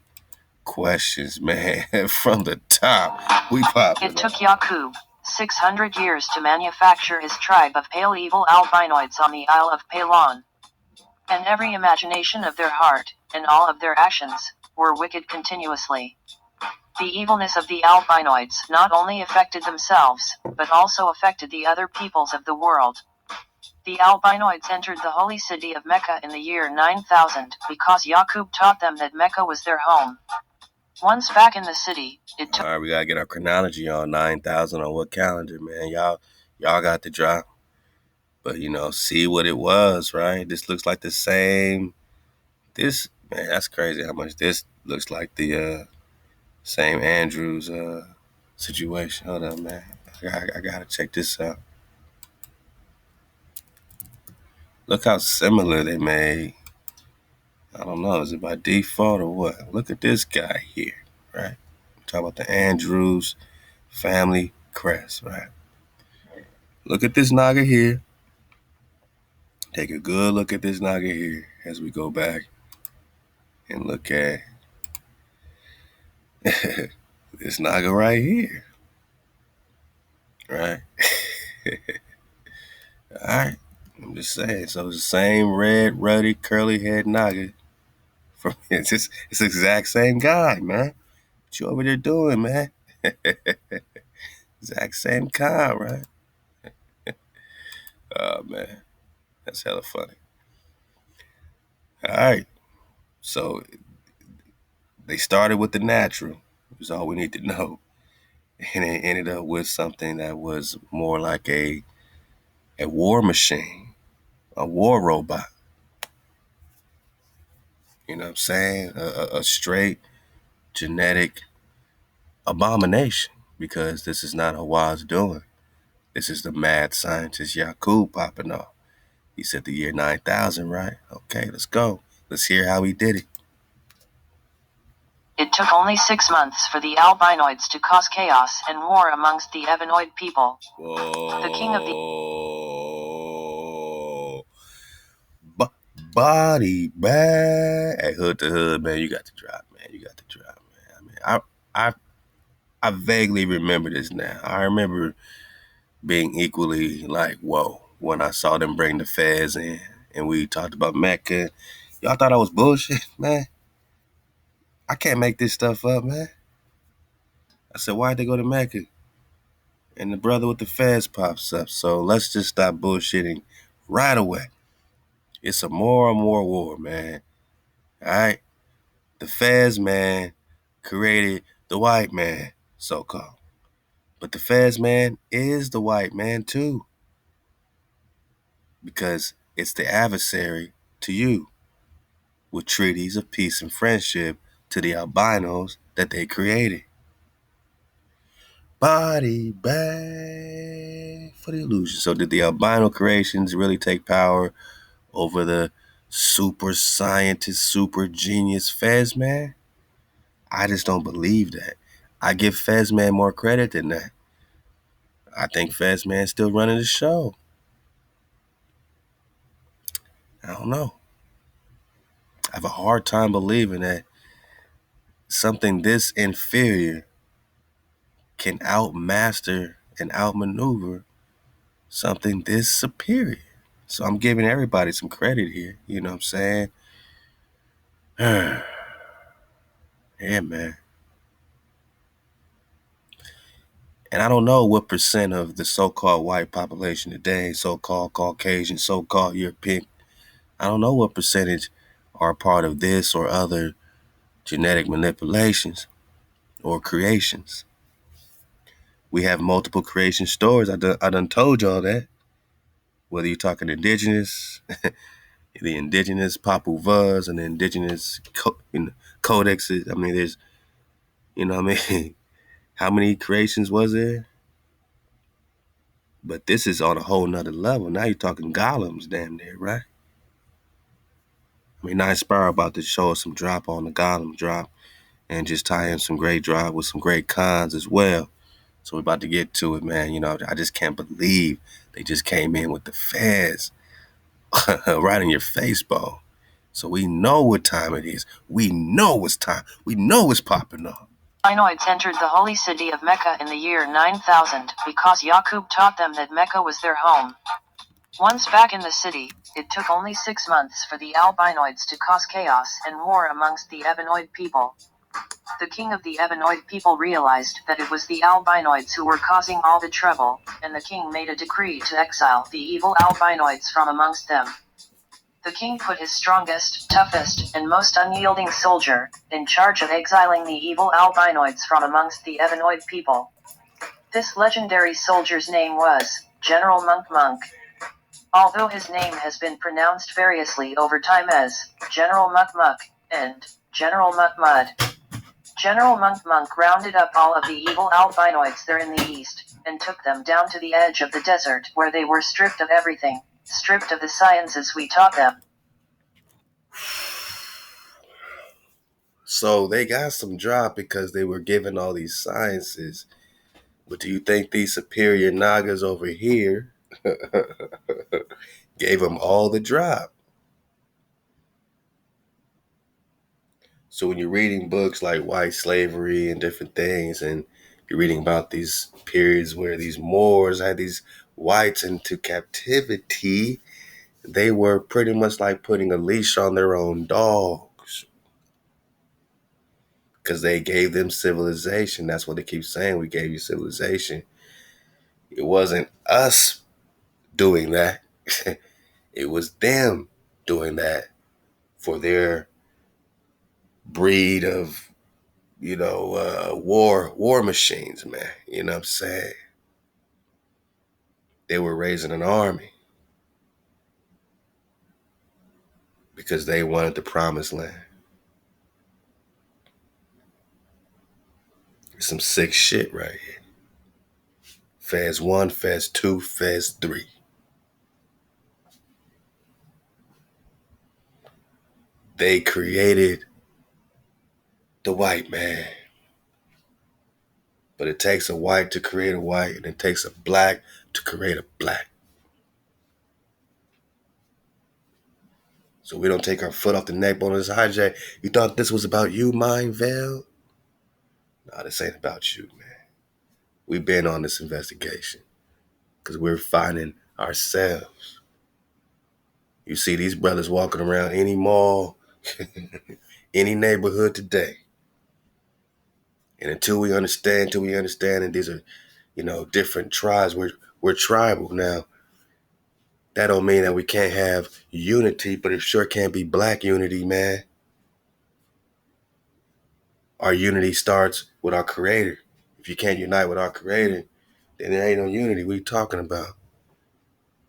S1: questions, man. From the top, we popping.
S3: It took Yakub 600 years to manufacture his tribe of pale evil albinoids on the Isle of Pelon. And every imagination of their heart, and all of their actions, were wicked continuously. The evilness of the albinoids not only affected themselves, but also affected the other peoples of the world. The albinoids entered the holy city of Mecca in the year 9000 because Yakub taught them that Mecca was their home. Once back in the city, it took...
S1: All right, we gotta get our chronology on 9,000 on what calendar, man. Y'all got the drop. But, see what it was, right? This looks like the same. This, man, that's crazy how much this looks like the same Andrews situation. Hold on, man. I gotta check this out. Look how similar they made I don't know. Is it by default or what? Look at this guy here, right? Talk about the Andrews family crest, right? Look at this Naga here. Take a good look at this Naga here as we go back and look at this Naga right here, right? All right. I'm just saying. So it's the same red, ruddy, curly head Naga. It's the exact same guy, man. What you over there doing, man? Exact same kind, right? Oh man, that's hella funny. All right. So they started with the natural. Is all we need to know. And it ended up with something that was more like a war machine, a war robot. You know what I'm saying? A straight genetic abomination. Because this is not Hawa's doing. This is the mad scientist Yakub popping off. He said the year 9000, right? Okay, let's go. Let's hear how he did it.
S3: It took only 6 months for the albinoids to cause chaos and war amongst the Evonoid people.
S1: Whoa.
S3: The king of the
S1: Body bag. Hey, hood to hood, man. You got to drop, man. You got to drop, man. I mean, I vaguely remember this now. I remember being equally like, whoa, when I saw them bring the feds in and we talked about Mecca. Y'all thought I was bullshit, man. I can't make this stuff up, man. I said, why'd they go to Mecca? And the brother with the feds pops up. So let's just stop bullshitting right away. It's a more and more war, man. All right? The feds, man, created the white man, so-called. But the feds, man, is the white man, too. Because it's the adversary to you with treaties of peace and friendship to the albinos that they created. Body bag for the illusion. So did the albino creations really take power over the super scientist, super genius Fez man? I just don't believe that. I give Fez man more credit than that. I think Fez man's still running the show. I don't know. I have a hard time believing that something this inferior can outmaster and outmaneuver something this superior. So I'm giving everybody some credit here. You know what I'm saying? Yeah, man. And I don't know what percent of the so-called white population today, so-called Caucasian, so-called European, I don't know what percentage are part of this or other genetic manipulations or creations. We have multiple creation stories. I done told y'all that. Whether you're talking indigenous, the indigenous Papuvas and the indigenous codexes. I mean, there's, you know what I mean? How many creations was there? But this is on a whole nother level. Now you're talking golems damn near, right? I mean, Night Spiral about to show us some drop on the golem drop and just tie in some great drop with some great cons as well. So we're about to get to it, man. You know, I just can't believe they just came in with the feds right in your face, Bo. So we know what time it is. We know it's time. We know it's popping off.
S3: albinoids entered the holy city of Mecca in the year 9000 because Yaqub taught them that Mecca was their home. Once back in the city, it took only 6 months for the albinoids to cause chaos and war amongst the Evonoid people. The king of the Evonoid people realized that it was the albinoids who were causing all the trouble, and the king made a decree to exile the evil albinoids from amongst them. The king put his strongest, toughest, and most unyielding soldier in charge of exiling the evil albinoids from amongst the Evonoid people. This legendary soldier's name was General Monk. Although his name has been pronounced variously over time as General Muck and General Mud. General Monk rounded up all of the evil albinoids there in the east, and took them down to the edge of the desert where they were stripped of everything, stripped of the sciences we taught them.
S1: So they got some drop because they were given all these sciences. But do you think these superior Nagas over here gave them all the drop? So when you're reading books like White Slavery and different things, and you're reading about these periods where these Moors had these whites into captivity, they were pretty much like putting a leash on their own dogs because they gave them civilization. That's what they keep saying. We gave you civilization. It wasn't us doing that. It was them doing that for their breed of, war machines, man. You know what I'm saying? They were raising an army because they wanted the promised land. Some sick shit right here. Phase 1, Phase 2, Phase 3. They created the white man. But it takes a white to create a white, and it takes a black to create a black. So we don't take our foot off the neck on this hijack. You thought this was about you, Mindvale? No, this ain't about you, man. We've been on this investigation because we're finding ourselves. You see these brothers walking around any mall, any neighborhood today. And until we understand that these are, different tribes, we're tribal now. That don't mean that we can't have unity, but it sure can't be black unity, man. Our unity starts with our creator. If you can't unite with our creator, then there ain't no unity. What are you talking about?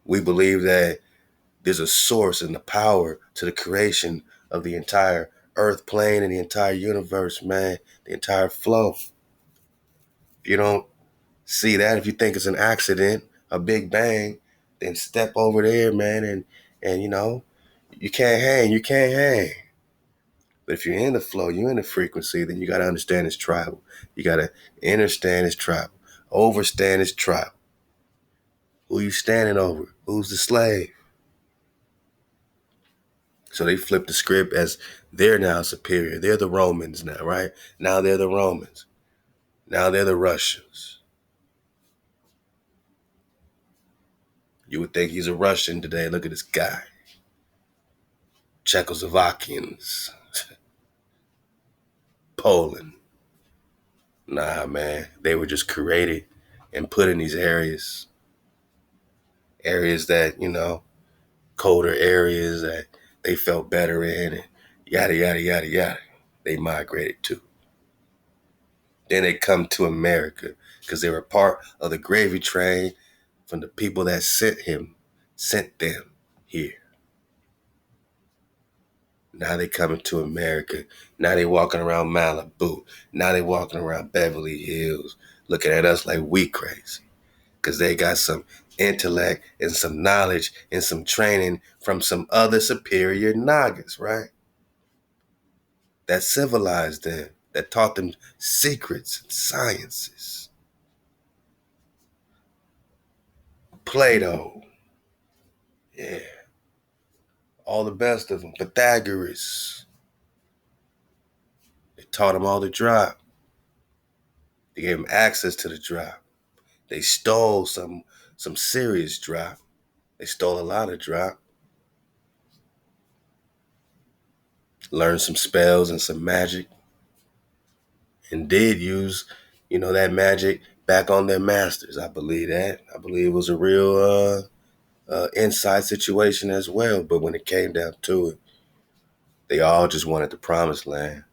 S1: We believe that there's a source and the power to the creation of the entire earth plane and the entire universe, man, the entire flow. If you don't see that, if you think it's an accident, a big bang, then step over there, man, and you can't hang. But if you're in the flow, you're in the frequency, then you got to understand it's tribal. You got to understand it's tribal. Overstand it's tribal. Who you standing over? Who's the slave? So they flip the script as they're now superior. They're the Romans now, right? Now they're the Romans. Now they're the Russians. You would think he's a Russian today. Look at this guy. Czechoslovakians. Poland. Nah, man. They were just created and put in these areas. Areas that, colder areas that they felt better in, and yada, yada, yada, yada. They migrated to. Then they come to America because they were part of the gravy train from the people that sent them here. Now they coming to America. Now they walking around Malibu. Now they walking around Beverly Hills, looking at us like we crazy. Because they got some intellect and some knowledge and some training from some other superior Nagas, right? That civilized them, that taught them secrets and sciences. Plato, yeah, all the best of them. Pythagoras, they taught them all the drop. They gave them access to the drop. They stole some serious drop. They stole a lot of drop. Learned some spells and some magic. And did use, that magic back on their masters. I believe that. I believe it was a real inside situation as well. But when it came down to it, they all just wanted the promised land.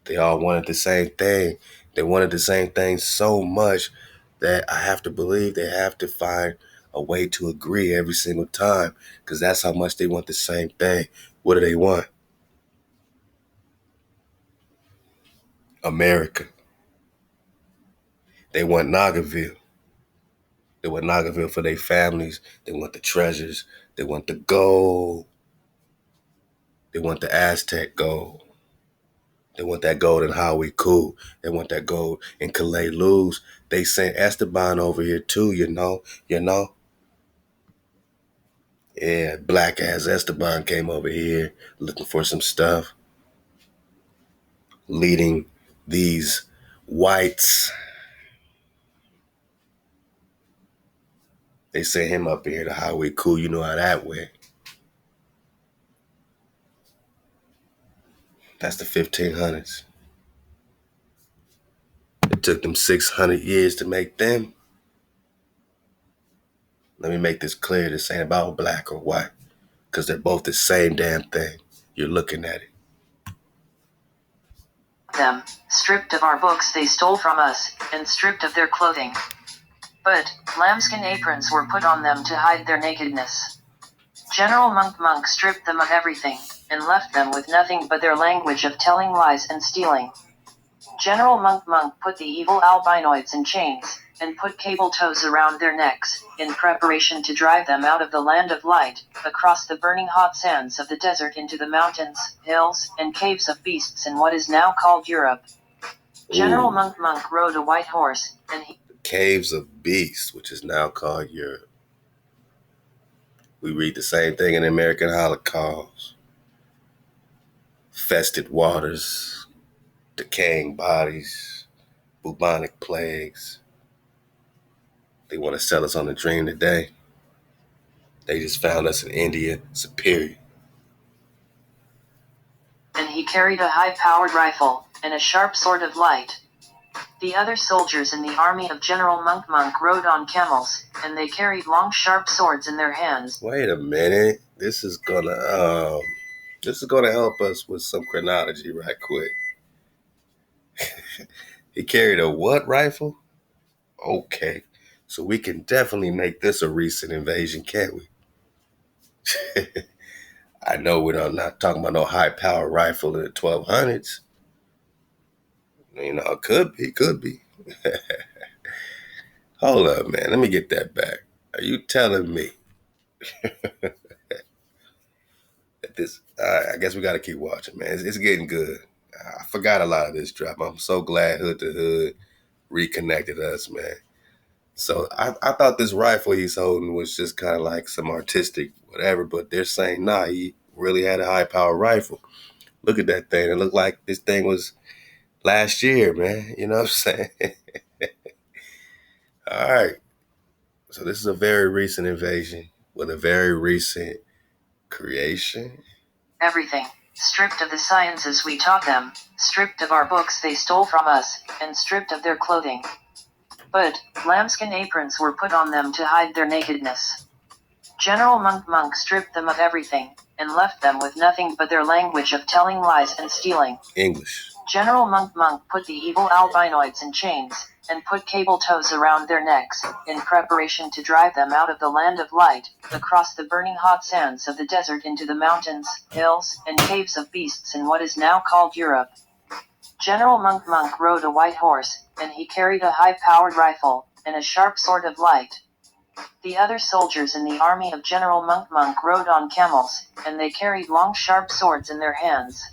S1: They all wanted the same thing. They wanted the same thing so much that I have to believe they have to find a way to agree every single time because that's how much they want the same thing. What do they want? America. They want Nagaville. They want Nagaville for their families. They want the treasures. They want the gold. They want the Aztec gold. They want that gold in How We Cool. They want that gold in Calais Luz. They sent Esteban over here too, you know. Yeah, black ass Esteban came over here looking for some stuff, leading these whites. They sent him up here to How We Cool. You know how that went. That's the 1500s. It took them 600 years to make them. Let me make this clear. This ain't about black or white, because they're both the same damn thing. You're looking at it.
S3: Them, stripped of our books they stole from us, and stripped of their clothing. But lambskin aprons were put on them to hide their nakedness. General Monk stripped them of everything, and left them with nothing but their language of telling lies and stealing. General Monk put the evil albinoids in chains, and put cable tows around their necks, in preparation to drive them out of the land of light, across the burning hot sands of the desert into the mountains, hills, and caves of beasts in what is now called Europe. General Monk rode a white horse, and he...
S1: Caves of Beasts, which is now called Europe. We read the same thing in the American Holocaust. Fested waters, decaying bodies, bubonic plagues. They want to sell us on the dream today. They just found us in India superior.
S3: And he carried a high-powered rifle, and a sharp sword of light. The other soldiers in the army of General Monk rode on camels, and they carried long sharp swords in their hands.
S1: Wait a minute. This is gonna help us with some chronology right quick. He carried a what rifle? Okay. So we can definitely make this a recent invasion, can't we? I know we're not talking about no high power rifle in the 1200s. You know, could be. Hold up, man. Let me get that back. Are you telling me that this? I guess we got to keep watching, man. It's getting good. I forgot a lot of this drop. I'm so glad Hood to Hood reconnected us, man. So I thought this rifle he's holding was just kind of like some artistic whatever, but they're saying, nah, he really had a high power rifle. Look at that thing. It looked like this thing was last year, man. You know what I'm saying? All right. So this is a very recent invasion with a very recent creation.
S3: Everything, stripped of the sciences we taught them, stripped of our books they stole from us, and stripped of their clothing. But lambskin aprons were put on them to hide their nakedness. General Monk stripped them of everything, and left them with nothing but their language of telling lies and stealing.
S1: English.
S3: General Monk put the evil albinoids in chains, and put cable tows around their necks, in preparation to drive them out of the land of light, across the burning hot sands of the desert into the mountains, hills, and caves of beasts in what is now called Europe. General Monk rode a white horse, and he carried a high-powered rifle, and a sharp sword of light. The other soldiers in the army of General Monk rode on camels, and they carried long sharp swords in their hands.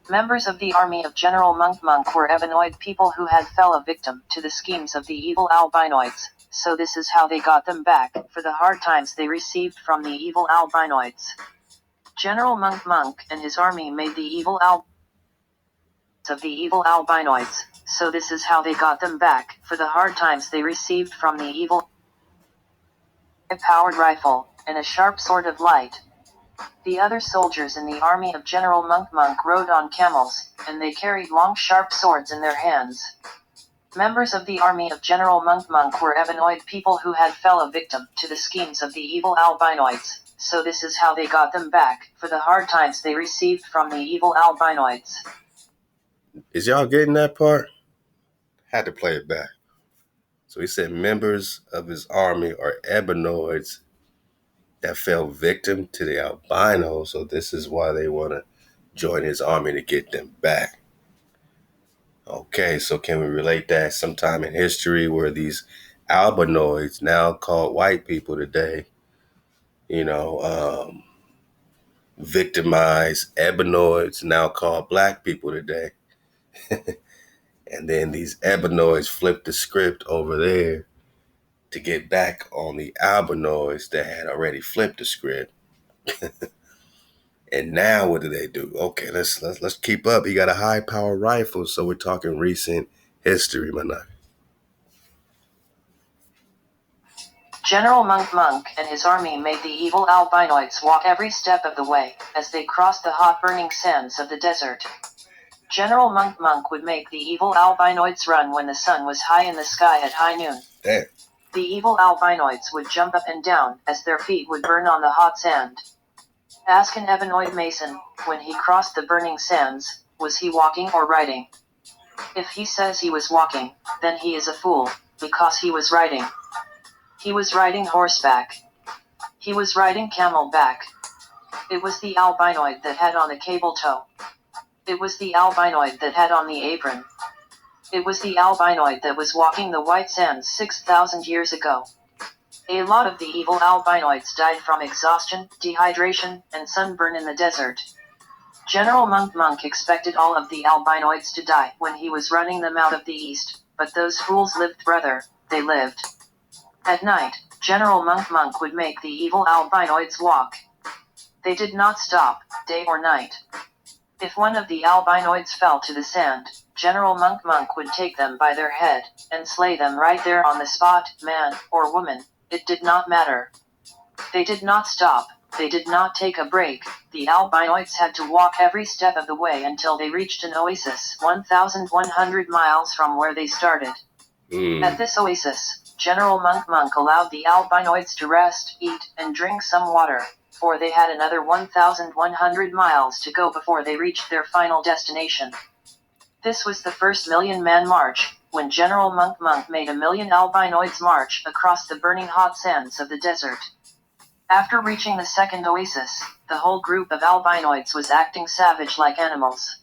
S3: Members of the army of General Monk were ebenoid people who had fell a victim to the schemes of the evil albinoids, so this is how they got them back, for the hard times they received from the evil albinoids. General Monk and his army made the evil of the evil albinoids, so this is how they got them back, for the hard times they received from the evil powered rifle, and a sharp sword of light. The other soldiers in the army of General Monk rode on camels, and they carried long sharp swords in their hands. Members of the army of General Monk were ebenoid people who had fell a victim to the schemes of the evil albinoids, so this is how they got them back, for the hard times they received from the evil albinoids.
S1: Is y'all getting that part? Had to play it back. So he said members of his army are ebenoids that fell victim to the albino, so this is why they want to join his army to get them back. Okay, so can we relate that sometime in history where these albinoids, now called white people today, victimize ebenoids, now called black people today? And then these Ebenoids flipped the script over there to get back on the Albinoids that had already flipped the script. And now what do they do? Okay, let's keep up. He got a high power rifle, so we're talking recent history, my Naga.
S3: General Monk and his army made the evil albinoids walk every step of the way as they crossed the hot burning sands of the desert. General Monk would make the evil albinoids run when the sun was high in the sky at high noon.
S1: Damn.
S3: The evil albinoids would jump up and down as their feet would burn on the hot sand. Ask an Ebenoid Mason, when he crossed the burning sands, was he walking or riding? If he says he was walking, then he is a fool, because he was riding. He was riding horseback. He was riding camelback. It was the albinoid that had on the cable tow. It was the albinoid that had on the apron. It was the albinoid that was walking the white sands 6,000 years ago. A lot of the evil albinoids died from exhaustion, dehydration, and sunburn in the desert. General Monk expected all of the albinoids to die when he was running them out of the east, but those fools lived, brother, they lived. At night, General Monk would make the evil albinoids walk. They did not stop, day or night. If one of the albinoids fell to the sand, General Monk would take them by their head, and slay them right there on the spot, man or woman, it did not matter. They did not stop, they did not take a break, the albinoids had to walk every step of the way until they reached an oasis 1,100 miles from where they started. At this oasis, General Monk allowed the albinoids to rest, eat, and drink some water, for they had another 1,100 miles to go before they reached their final destination. This was the first million-man march, when General Monk made 1,000,000 albinoids march across the burning hot sands of the desert. After reaching the second oasis, the whole group of albinoids was acting savage like animals.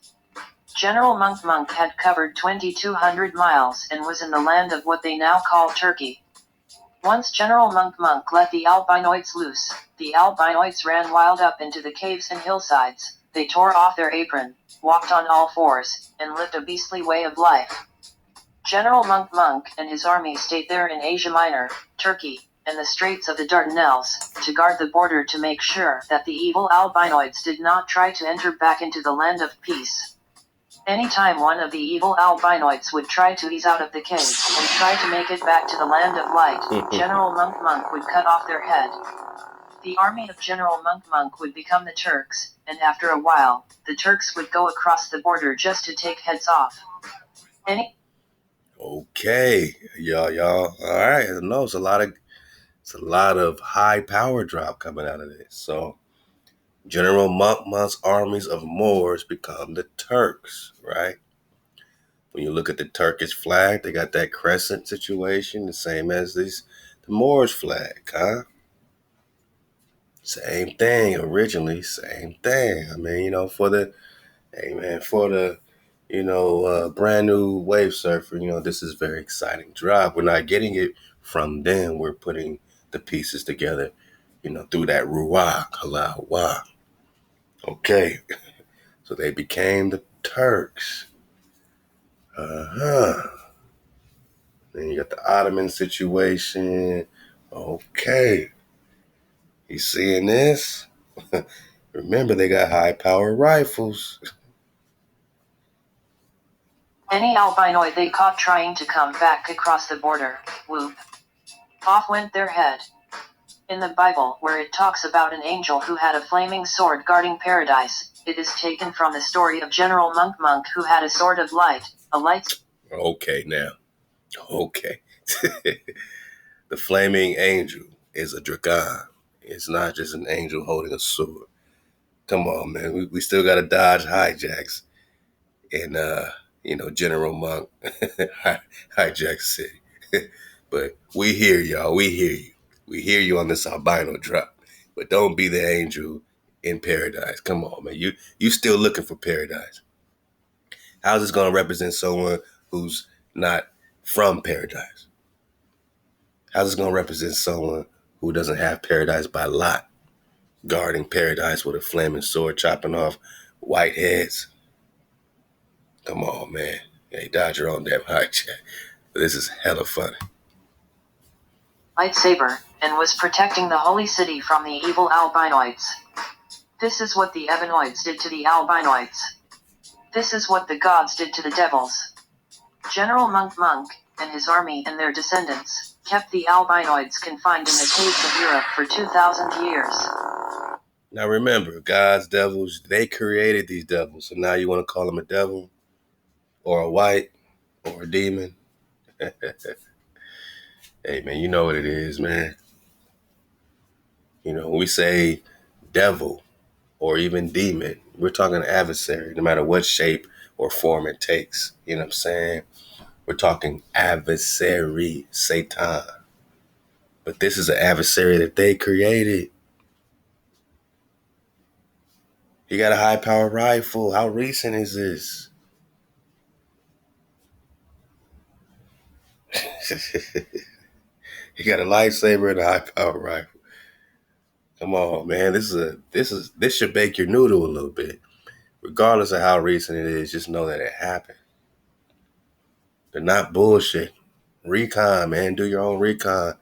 S3: General Monk had covered 2,200 miles and was in the land of what they now call Turkey. Once General Monk let the albinoids loose, the albinoids ran wild up into the caves and hillsides, they tore off their apron, walked on all fours, and lived a beastly way of life. General Monk and his army stayed there in Asia Minor, Turkey, and the Straits of the Dardanelles, to guard the border to make sure that the evil albinoids did not try to enter back into the land of peace. Anytime one of the evil albinoids would try to ease out of the cave and try to make it back to the land of light, General Monk would cut off their head. The army of General Monk would become the Turks, and after a while, the Turks would go across the border just to take heads off.
S1: Okay, y'all. All right, I know it's a lot of high power drop coming out of this. So General Monk's armies of Moors become the Turks, right? When you look at the Turkish flag, they got that crescent situation, the same as the Moors flag, huh? Same thing originally, same thing. I mean, for the brand new wave surfer, this is very exciting drop. We're not getting it from them. We're putting the pieces together, through that ruach, halal, wah. Okay. So they became the Turks. Uh-huh. Then you got the Ottoman situation. Okay. You seeing this? Remember, they got high power rifles.
S3: Any albinoid they caught trying to come back across the border, whoop. Off went their head. In the Bible, where it talks about an angel who had a flaming sword guarding paradise, it is taken from the story of General Monk who had a sword of light, a light...
S1: Okay, now. Okay. The flaming angel is a dragon. It's not just an angel holding a sword. Come on, man. We still got to dodge hijacks in, General Monk hijack city. But we hear y'all. We hear you. We hear you on this albino drop. But don't be the angel in paradise. Come on, man. You still looking for paradise. How's this going to represent someone who's not from paradise? How's this going to represent someone who doesn't have paradise by lot, guarding paradise with a flaming sword, chopping off white heads? Come on, man. Hey, Dodger on that hijack. This is hella funny.
S3: Lightsaber, and was protecting the holy city from the evil albinoids. This is what the Ebenoids did to the albinoids. This is what the gods did to the devils. General Monk and his army and their descendants kept the albinoids confined in the caves of Europe for 2,000 years.
S1: Now remember, gods, devils, they created these devils. So now you want to call them a devil or a white or a demon? Hey, man, you know what it is, man. You know, when we say devil or even demon, we're talking adversary, no matter what shape or form it takes. You know what I'm saying? We're talking adversary, Satan. But this is an adversary that they created. He got a high-powered rifle. How recent is this? He got a lightsaber and a high-powered rifle. Come on, man. This should bake your noodle a little bit. Regardless of how recent it is, just know that it happened. They're not bullshit. Recon, man. Do your own recon.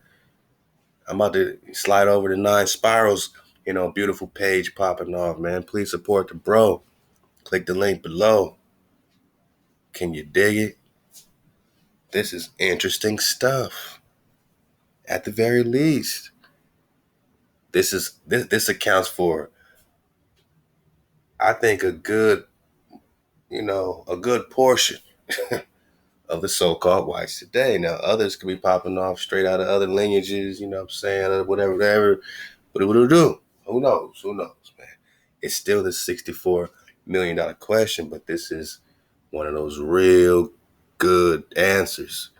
S1: I'm about to slide over to 9 Spirals, beautiful page popping off, man. Please support the bro. Click the link below. Can you dig it? This is interesting stuff. At the very least. This accounts for, I think, a good portion of the so-called whites today. Now, others could be popping off straight out of other lineages, you know what I'm saying, whatever. But it would do. Who knows, man? It's still the $64 million question, but this is one of those real good answers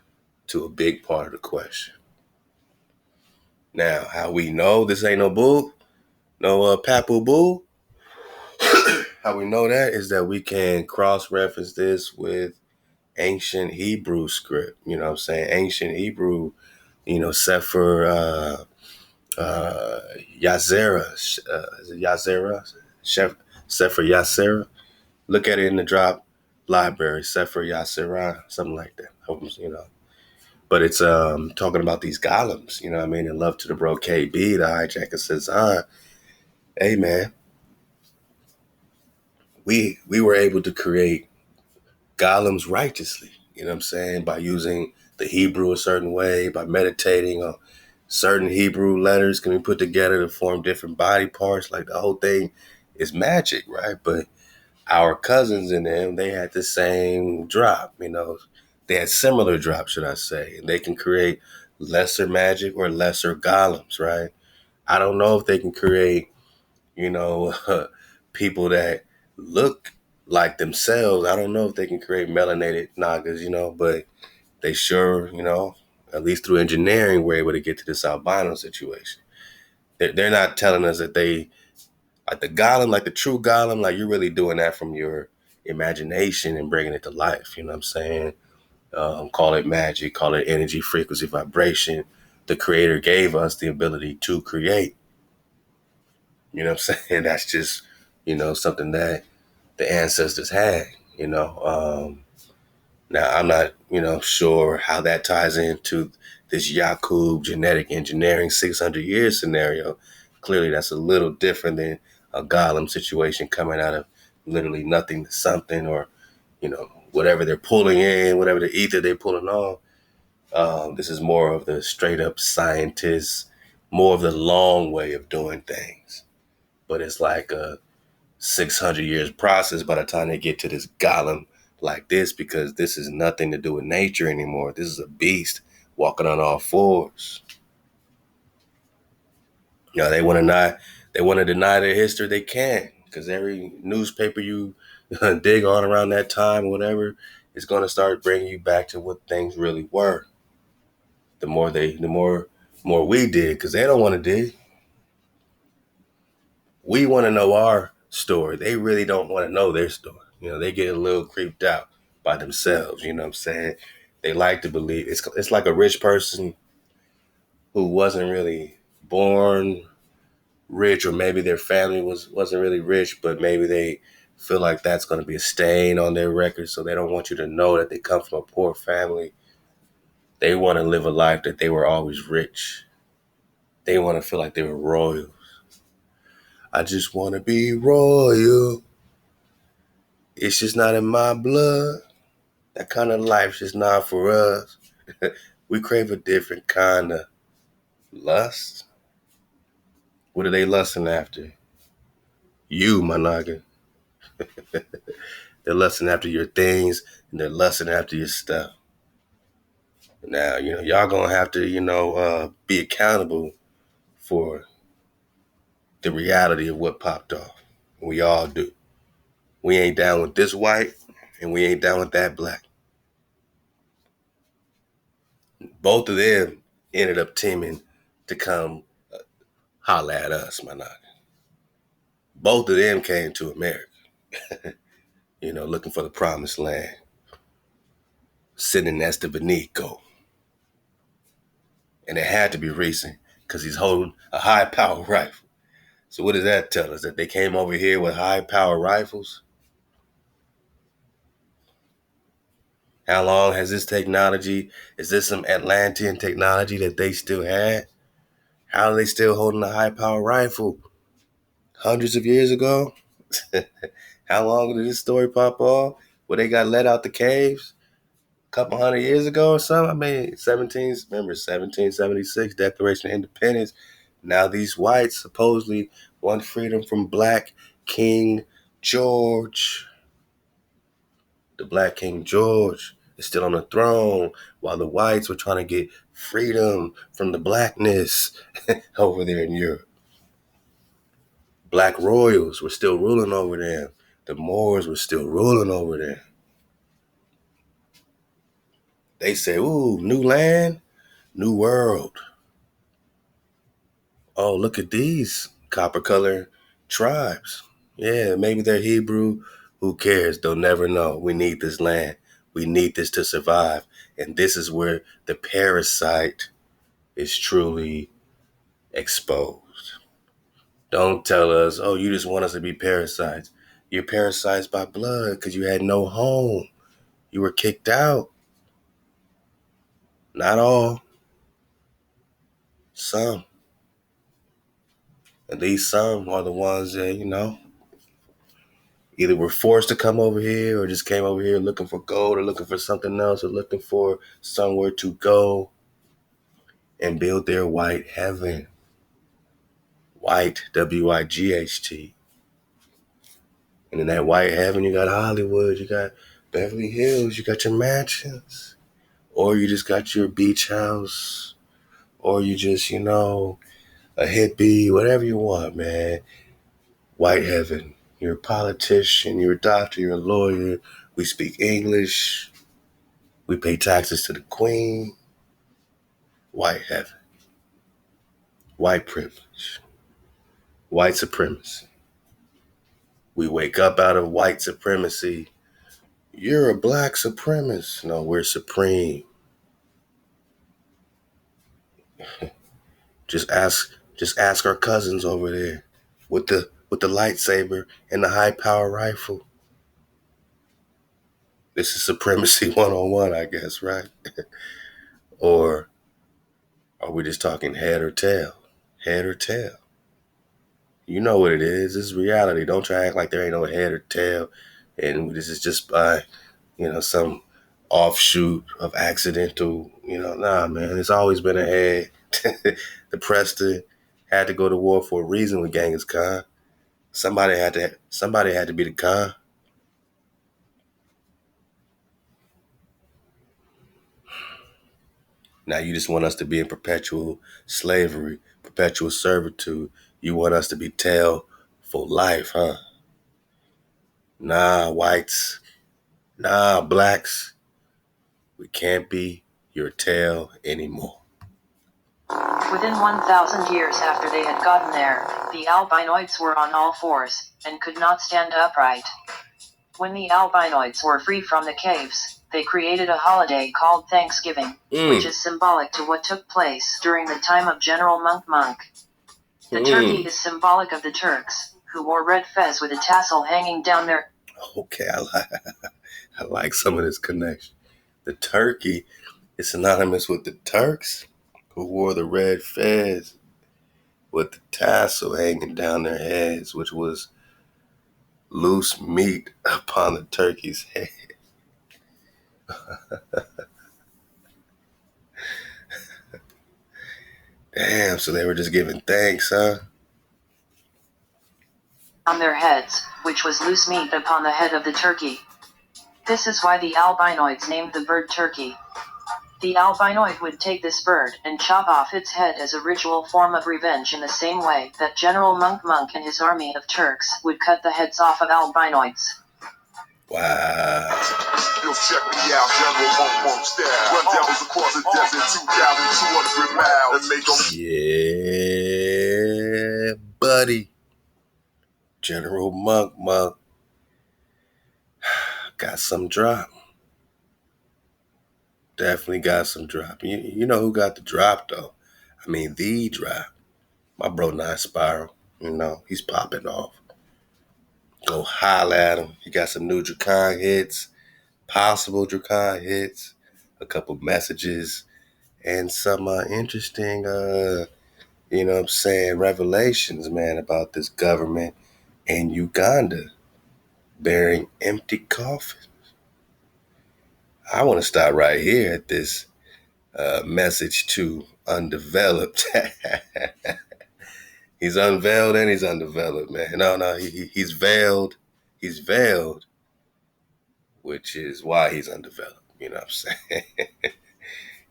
S1: to a big part of the question. Now, how we know this ain't no bull, no papu bull, how we know that is that we can cross-reference this with ancient Hebrew script. You know what I'm saying? Ancient Hebrew, Sefer Yazera. Is it Yazera? Sefer Yazera. Look at it in the drop library. Sefer Yazera, something like that. But it's talking about these golems, you know what I mean? And love to the bro KB, the hijacker says, hey man, we were able to create golems righteously, you know what I'm saying? By using the Hebrew a certain way, by meditating on certain Hebrew letters can be put together to form different body parts. Like the whole thing is magic, right? But our cousins and them, they had the same drop, They had similar drops, should I say. And they can create lesser magic or lesser golems, right? I don't know if they can create, people that look like themselves. I don't know if they can create melanated Nagas, but they sure, at least through engineering, were able to get to this albino situation. They're not telling us that they, like the golem, like the true golem, like you're really doing that from your imagination and bringing it to life. You know what I'm saying? Call it magic, call it energy, frequency, vibration. The creator gave us the ability to create. You know what I'm saying? That's just, something that the ancestors had, Now, I'm not, sure how that ties into this Yakub genetic engineering 600 years scenario. Clearly, that's a little different than a golem situation coming out of literally nothing to something, or, whatever they're pulling in, whatever the ether they're pulling on. This is more of the straight up scientists, more of the long way of doing things. But it's like a 600 years process by the time they get to this golem like this, because this is nothing to do with nature anymore. This is a beast walking on all fours. They want to deny their history. They can't, because every newspaper you dig on around that time or whatever is going to start bringing you back to what things really were. The more we dig, because they don't want to dig. We want to know our story. They really don't want to know their story. They get a little creeped out by themselves. You know what I'm saying? They like to believe it's like a rich person who wasn't really born rich, or maybe their family wasn't really rich, but maybe they feel like that's going to be a stain on their record, so they don't want you to know that they come from a poor family. They want to live a life that they were always rich. They want to feel like they were royal. I just want to be royal. It's just not in my blood. That kind of life's just not for us. We crave a different kind of lust. What are they lusting after? You, my Naga. They're lusting after your things, and they're lusting after your stuff. Now, y'all gonna have to, be accountable for the reality of what popped off. We all do. We ain't down with this white, and we ain't down with that black. Both of them ended up teaming to come holler at us, my Naga. Both of them came to America, looking for the promised land, sitting in Estevanico. And it had to be recent because he's holding a high-power rifle. So what does that tell us? That they came over here with high-power rifles? How long has this technology, is this some Atlantean technology that they still had? How are they still holding a high-power rifle? Hundreds of years ago? How long did this story pop off? Where they got let out the caves? A couple hundred years ago or something? I mean, 1776, Declaration of Independence. Now these whites supposedly want freedom from Black King George. The Black King George is still on the throne while the whites were trying to get freedom from the blackness over there in Europe. Black royals were still ruling over them. The Moors were still ruling over them. They say, ooh, new land, new world. Oh, look at these copper color tribes. Yeah, maybe they're Hebrew. Who cares? They'll never know. We need this land. We need this to survive. And this is where the parasite is truly exposed. Don't tell us, oh, you just want us to be parasites. You're parasites by blood because you had no home. You were kicked out. Not all. Some. And these some are the ones that, either were forced to come over here or just came over here looking for gold or looking for something else or looking for somewhere to go and build their white heaven. White, W-I-G-H-T. And in that white heaven, you got Hollywood, you got Beverly Hills, you got your mansions. Or you just got your beach house. Or you just, a hippie, whatever you want, man. White heaven. You're a politician, you're a doctor, you're a lawyer. We speak English. We pay taxes to the queen. White heaven. White privilege. White supremacy. We wake up out of white supremacy. You're a black supremacist. No, we're supreme. Just ask our cousins over there with the lightsaber and the high power rifle. This is supremacy 101, I guess, right? Or are we just talking head or tail? Head or tail? You know what it is. This is reality. Don't try to act like there ain't no head or tail. And this is just by, some offshoot of accidental, nah, man. It's always been a head. The Preston had to go to war for a reason with Genghis Khan. Somebody had to be the Khan. Now you just want us to be in perpetual slavery, perpetual servitude. You want us to be tail for life, huh? Nah, whites. Nah, blacks. We can't be your tail anymore.
S3: Within 1,000 years after they had gotten there, the albinoids were on all fours, and could not stand upright. When the albinoids were free from the caves, they created a holiday called Thanksgiving, which is symbolic to what took place during the time of General Monk. The turkey is symbolic of the Turks, who wore red fez with a tassel hanging down their...
S1: Okay, I like some of this connection. The turkey is synonymous with the Turks who wore the red fez with the tassel hanging down their heads, which was loose meat upon the turkey's head. Damn, so they were just giving thanks, huh?
S3: On their heads, which was loose meat upon the head of the turkey. This is why the albinoids named the bird turkey. The albinoid would take this bird and chop off its head as a ritual form of revenge in the same way that General Monk and his army of Turks would cut the heads off of albinoids.
S1: Wow.
S4: Yo, check me out, General Monk style. Run devils across the desert, 2,200 miles, and make them...
S1: Yeah, buddy. General Monk got some drop. Definitely got some drop. You know who got the drop, though? I mean, the drop. My bro, Nice Spiral. You know, he's popping off. Go holla at him. He got some new Dracon hits, possible Dracon hits, a couple messages, and some interesting, you know what I'm saying, revelations, man, about this government in Uganda bearing empty coffins. I want to stop right here at this message to undeveloped. He's unveiled and he's undeveloped, man. No, he's veiled. He's veiled, which is why he's undeveloped. You know what I'm saying?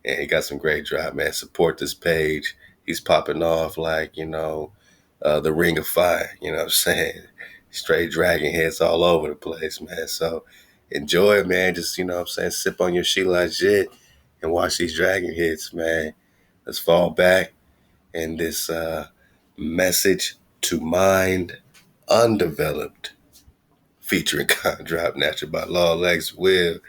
S1: And he got some great drop, man. Support this page. He's popping off like, you know, the Ring of Fire. You know what I'm saying? Straight dragon heads all over the place, man. So enjoy it, man. Just, you know what I'm saying, sip on your Sheila Jit and watch these dragon hits, man. Let's fall back in this message to mind undeveloped, featuring Khandrop, Natural by Law, Lex Will,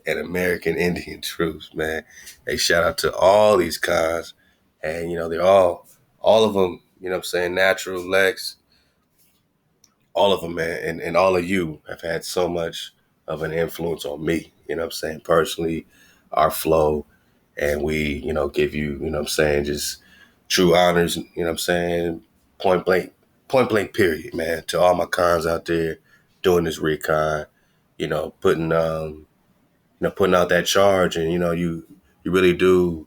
S1: and American Indian troops, man. Hey, shout out to all these cons. And, you know, they're all of them, you know what I'm saying, Natural, Lex, all of them, man. And all of you have had so much of an influence on me, you know what I'm saying, personally, our flow. And we, you know, give you, you know what I'm saying, just true honors, you know what I'm saying, point blank, period, man, to all my cons out there doing this recon, you know, putting out that charge. And, you know, you really do,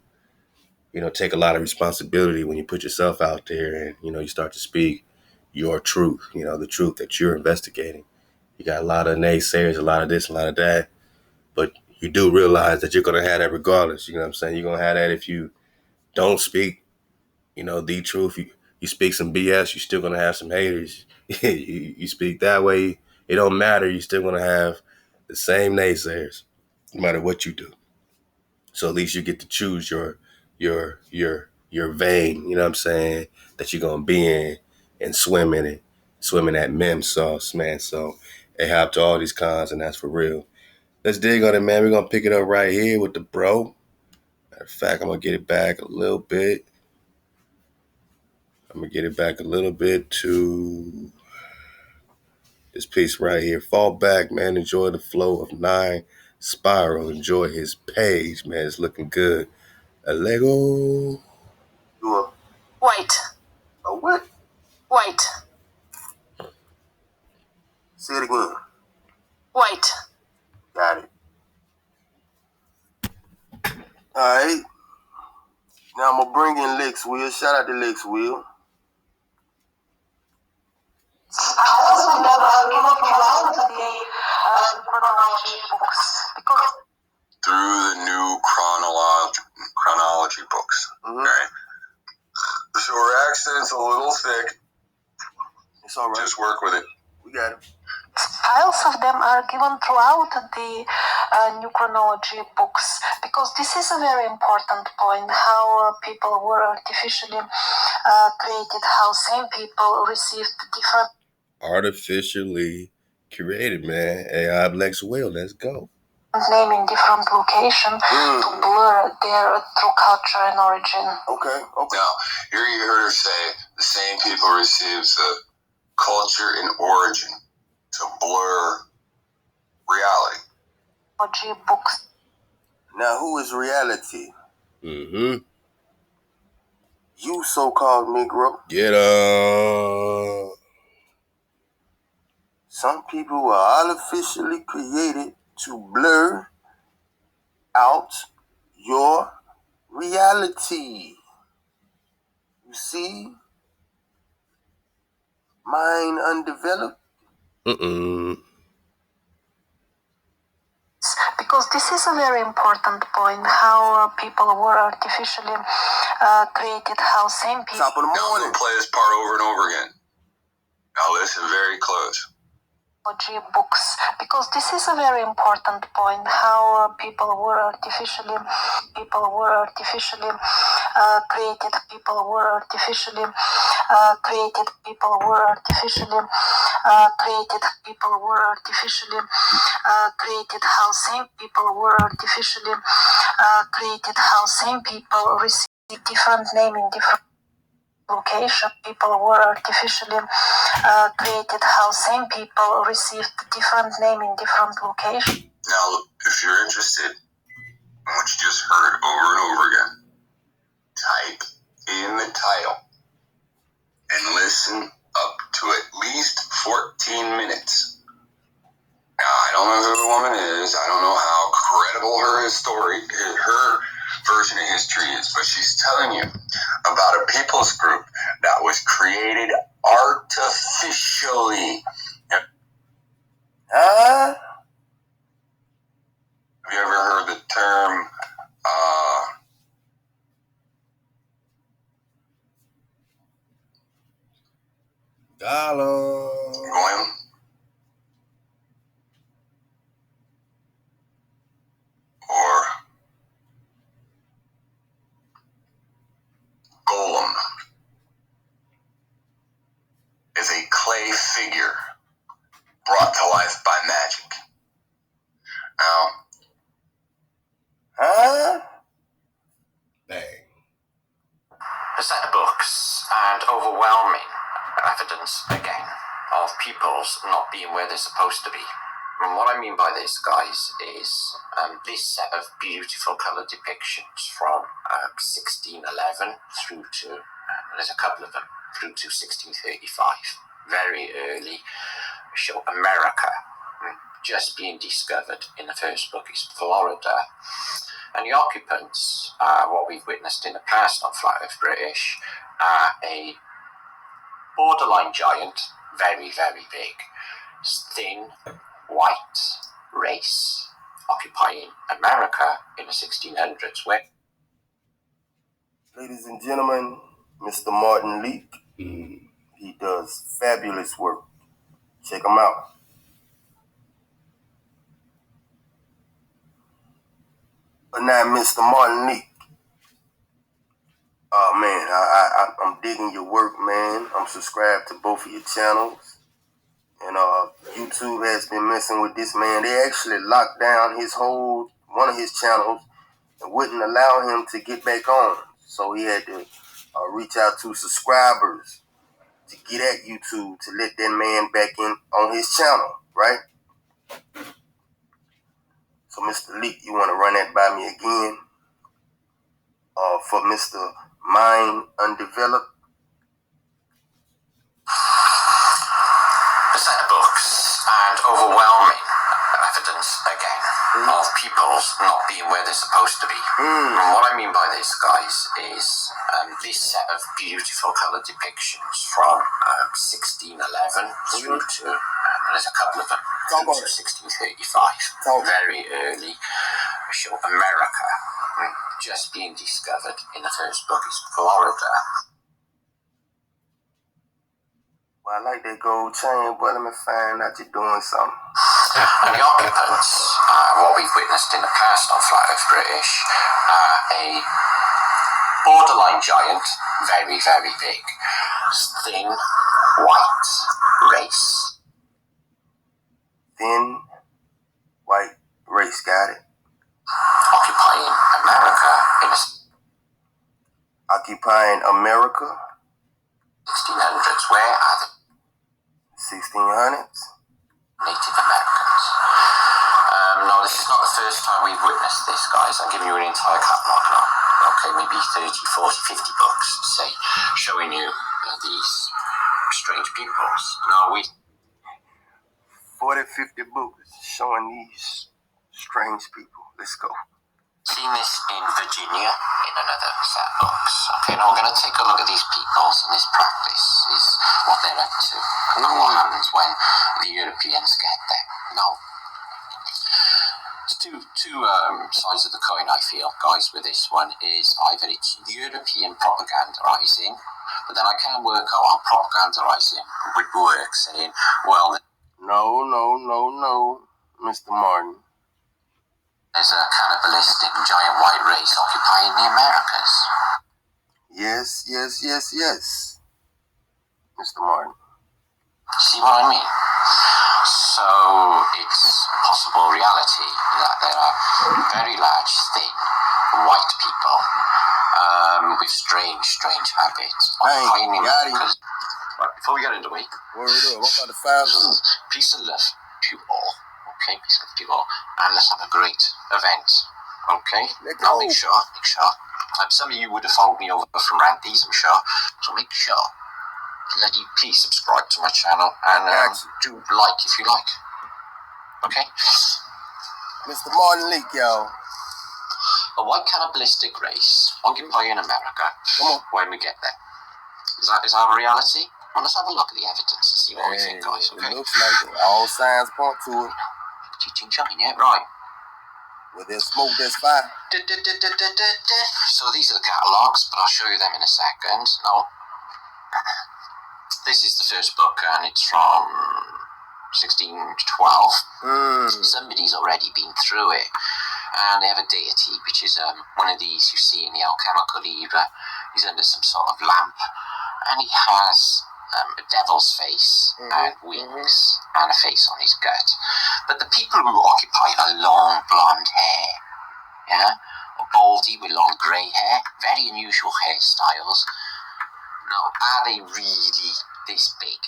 S1: you know, take a lot of responsibility when you put yourself out there and, you know, you start to speak your truth, you know, the truth that you're investigating. You got a lot of naysayers, a lot of this, a lot of that, but you do realize that you're going to have that regardless. You know what I'm saying? You're going to have that if you don't speak, you know, the truth. You speak some BS, you're still going to have some haters. You speak that way, it don't matter. You're still going to have the same naysayers, no matter what you do. So at least you get to choose your vein, you know what I'm saying, that you're going to be in and swim in it, swimming that mem sauce, man. So it helped all these cons, and that's for real. Let's dig on it, man. We're going to pick it up right here with the bro. Matter of fact, I'm going to get it back a little bit. To this piece right here. Fall back, man. Enjoy the flow of 9 Spiral. Enjoy his page, man. It's looking good. A Lego.
S5: Wait.
S1: A what?
S5: Wait.
S1: Say it again.
S5: Wait.
S1: Got it. Alright. Now I'm going to bring in Lex Will. Shout out to Lex Will.
S4: Through the new chronology books, right? So our accent's a little thick.
S1: It's all right.
S4: Just work with it.
S1: We got it.
S5: Files of them are given throughout the new chronology books, because this is a very important point, how people were artificially created, how same people received different...
S1: Artificially created, man. AI Lex Will, let's go.
S5: Naming different location to blur their true culture and origin.
S1: Okay.
S4: Now, here you heard her say the same people receives the culture, and origin to blur reality.
S5: Books.
S1: Now, who is reality?
S2: Mm-hmm.
S1: You so-called Negro.
S2: Get up.
S1: Some people were artificially created to blur out your reality. You see? Mind undeveloped.
S5: Because this is a very important point, how people were artificially created, how same people...
S1: Top of the morning.
S4: Now play this part over and over again. Now listen very close.
S5: Books, because this is a very important point, how people were artificially created, people were artificially created, people were artificially created, people were artificially created, how same people were artificially created, how same people receive different name in different location. People were artificially created, how same people received different name in different locations.
S4: Now, if you're interested in what you just heard over and over again, type in the title and listen up to at least 14 minutes. Now, I don't know who the woman is. I don't know how credible her version of history is, but she's telling you about a people's group that was created artificially.
S1: Huh?
S4: Have you ever heard the term Goyim? Or golem is a clay figure brought to life by magic. Now,
S2: Bang.
S6: A set of books and overwhelming evidence again of peoples not being where they're supposed to be. And what I mean by this, guys, is this set of beautiful colour depictions from 1611 through to, there's a couple of them, through to 1635. Very early, show America just being discovered. In the first book is Florida. And the occupants, what we've witnessed in the past on Flat Earth British, are a borderline giant, very, very big, thin, white race occupying America in the 1600s. Where,
S1: ladies and gentlemen, Mr. Martin Leak. He does fabulous work. Check him out. But now, Mr. Martin Leak. Oh man, I'm digging your work, man. I'm subscribed to both of your channels. And YouTube has been messing with this man. They actually locked down one of his channels and wouldn't allow him to get back on. So he had to reach out to subscribers to get at YouTube to let that man back in on his channel, right? So Mr. Leak, you want to run that by me again? For Mr. Mind Undeveloped?
S6: a set of books and overwhelming evidence again of peoples not being where they're supposed to be. And what I mean by this, guys, is this set of beautiful colour depictions from 1611 through to, there's a couple of them, through to 1635. Very early, show America just being discovered. In the first book is Florida.
S1: Well, I like that gold chain, but let me find out you're doing something.
S6: And the occupants, what we've witnessed in the past on Flat Earth British, a borderline giant, very, very big, thin, white race.
S1: Thin, white race, got it.
S6: Occupying America in the
S1: Occupying America?
S6: 1600s. Where are the
S4: 1600s.
S6: Native Americans. No, this is not the first time we've witnessed this, guys. I'm giving you an entire catalogue now. Okay, maybe 30, 40, 50 books, say, showing you these strange peoples. No,
S4: 40, 50 books showing these strange people. Let's go.
S6: Seen this in Virginia in another set of books. Okay, now we're going to take a look at these peoples, and this practice is what they're up to, and what happens when the Europeans get there. Now, there's two sides of the coin, I feel, guys, with this one. Is either it's European propagandizing, but then I can't work out how propagandizing would work, saying, well,
S4: No, Mr. Martin.
S6: there's a cannibalistic giant white race occupying the Americas.
S4: Yes, Mr. Martin.
S6: See what I mean? So it's a possible reality that there are very large, thin, white people with strange habits.
S4: Hey, got him.
S6: Right, before we get into it,
S4: Word up, I'm about to fire too.
S6: peace and love to all. Okay, peace and love to all. And let's have a great event. Okay? Now make sure. Some of you would have followed me over from Randy's, I'm sure. So make sure. Please subscribe to my channel and do like if you like. Okay?
S4: Mr. Martin Leak, y'all.
S6: A white cannibalistic race occupying America.
S4: Come on.
S6: When we get there. Is that a reality? Well, let's have a look at the evidence and see what we think, guys. Okay?
S4: It looks like it. All signs point to it.
S6: Yeah, right.
S4: Well, there's smoke, there's fire.
S6: So these are the catalogues, but I'll show you them in a second. Now, this is the first book, and it's from 1612. Somebody's already been through it, and they have a deity, which is one of these you see in the alchemical era. He's under some sort of lamp, and he has a devil's face and wings and a face on his gut. But the people who occupy a long blonde hair, yeah, or baldy with long grey hair, very unusual hairstyles. Now, are they really this big?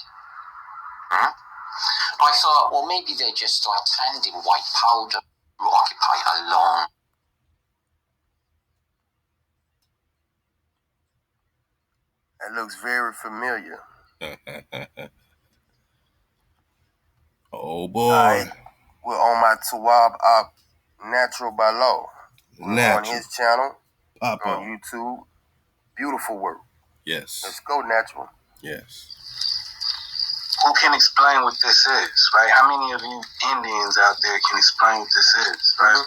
S6: I thought, well, maybe they're just like tanned in white powder who occupy a long.
S4: That looks very familiar.
S2: Oh boy.
S4: Right. We're on my ThaWaDa Natural by Law. We're on his channel. On YouTube. Beautiful work.
S2: Yes.
S4: Let's go, Natural.
S2: Yes.
S7: Who can explain what this is, right? How many of you Indians out there can explain what this is, right?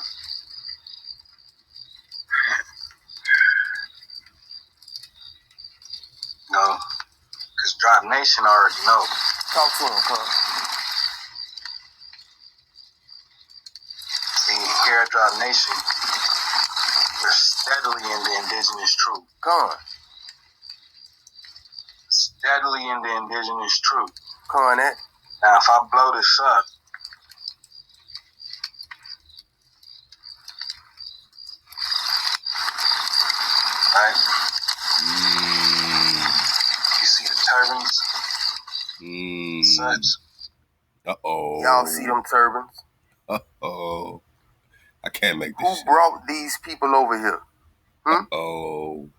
S7: No, because Drop Nation already know.
S4: Talk to him, cuz.
S7: See, here at Drop Nation, we're steadily in the indigenous truth.
S4: Come on.
S7: Steadily in the indigenous truth.
S4: Come on, that.
S7: Now, if I blow this up, right? You see the turbans? Such.
S2: Uh-oh.
S4: Y'all see them turbans?
S2: Uh-oh. I can't make this
S4: Who
S2: shit.
S4: brought these people over here?
S2: Uh-oh.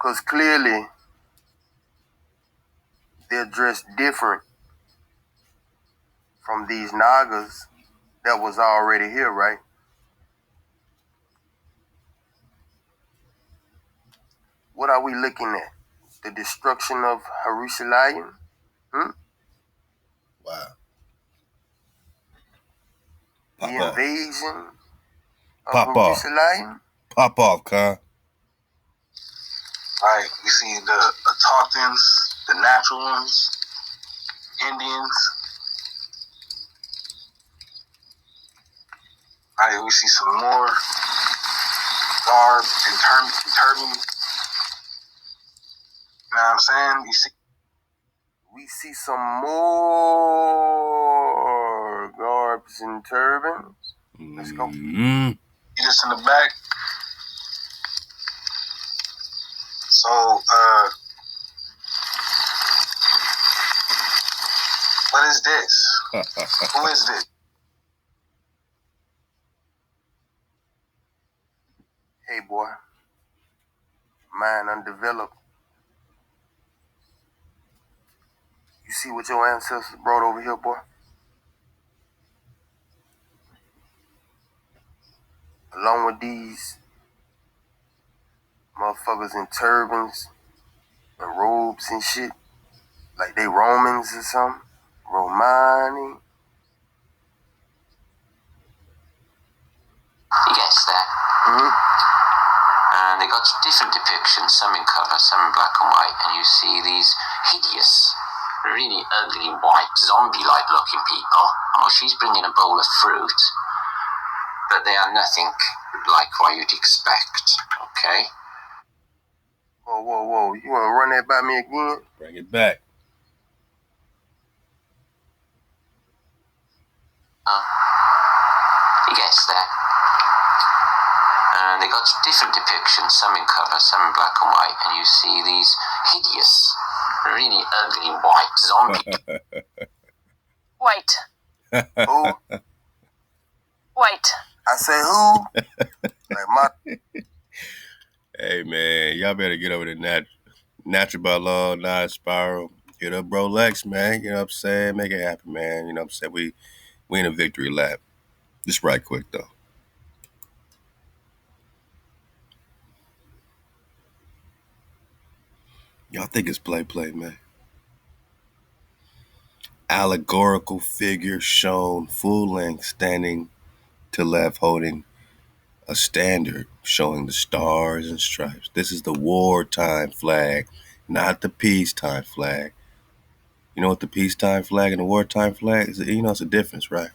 S4: Because clearly, they're dressed different from these Nagas that was already here, right? What are we looking at? The destruction of Jerusalem?
S2: Wow.
S4: The invasion of
S2: Pop off.
S4: Jerusalem?
S2: Pop off, huh?
S7: Right, we see the Autochtons, the natural ones, Indians. Right, we see some more garb and turban. You know what I'm saying?
S4: We see some more
S1: robes and turbans. Let's go.
S7: You just in the back. So, what is this? Who is this?
S1: Hey, boy. Mind undeveloped. You see what your ancestors brought over here, boy? Along with these motherfuckers in turbans and robes and shit. Like they Romans or something. Romani.
S6: He gets there. And they got different depictions, some in colour, some in black and white, and you see these hideous, really ugly white, zombie-like looking people. Oh, she's bringing a bowl of fruit, but they are nothing like what you'd expect, okay?
S1: Whoa. You wanna run that by me again?
S2: Bring it back.
S6: He gets there. And they got different depictions, some in colour, some in black and white, and you see these hideous, really ugly white zombie.
S5: White.
S1: Who?
S5: White.
S1: I say who? Like my.
S2: Hey, man, y'all better get over the natural by law, not spiral. Get up, bro, Lex, man. You know what I'm saying? Make it happen, man. You know what I'm saying? We in a victory lap. Just right quick, though. Y'all think it's play, man. Allegorical figure shown full length, standing to left, holding a standard showing the stars and stripes. This is the wartime flag, not the peacetime flag. You know what the peacetime flag and the wartime flag is? You know, it's a difference, right?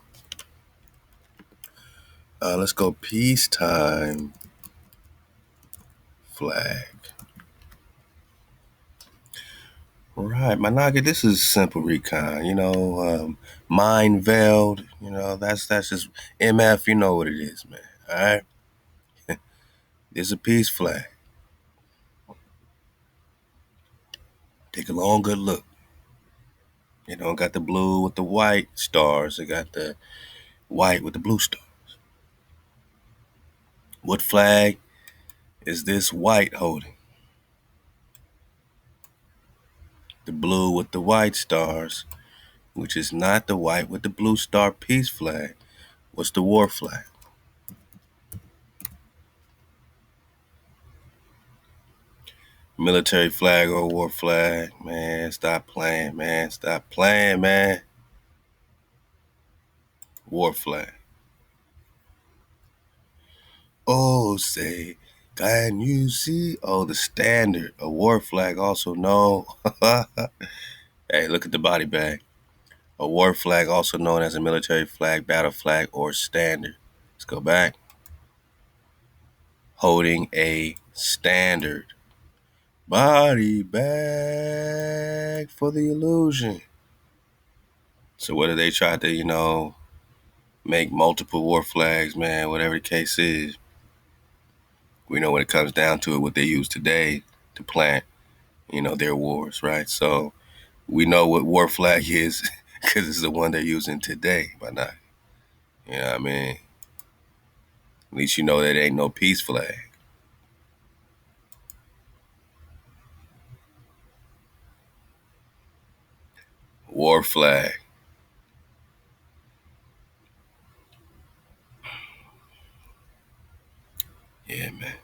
S2: Let's go peacetime flag. Right, my Naga, this is simple recon. You know, mind veiled. You know, that's just MF. You know what it is, man. All right. It's a peace flag. Take a long, good look. You know, got the blue with the white stars. It got the white with the blue stars. What flag is this white holding? The blue with the white stars, which is not the white with the blue star peace flag. What's the war flag? Military flag or war flag? Man, stop playing, man. Stop playing, man. War flag. Oh, say, can you see? Oh, the standard, a war flag, also known. Hey, look at the body bag. A war flag, also known as a military flag, battle flag, or standard. Let's go back. Holding a standard. Body bag for the illusion. So whether they tried to, you know, make multiple war flags, man, whatever the case is, we know when it comes down to it, what they use today to plant, you know, their wars, right? So we know what war flag is because it's the one they're using today, but not, you know what I mean? At least you know that ain't no peace flag. War flag. Yeah, man.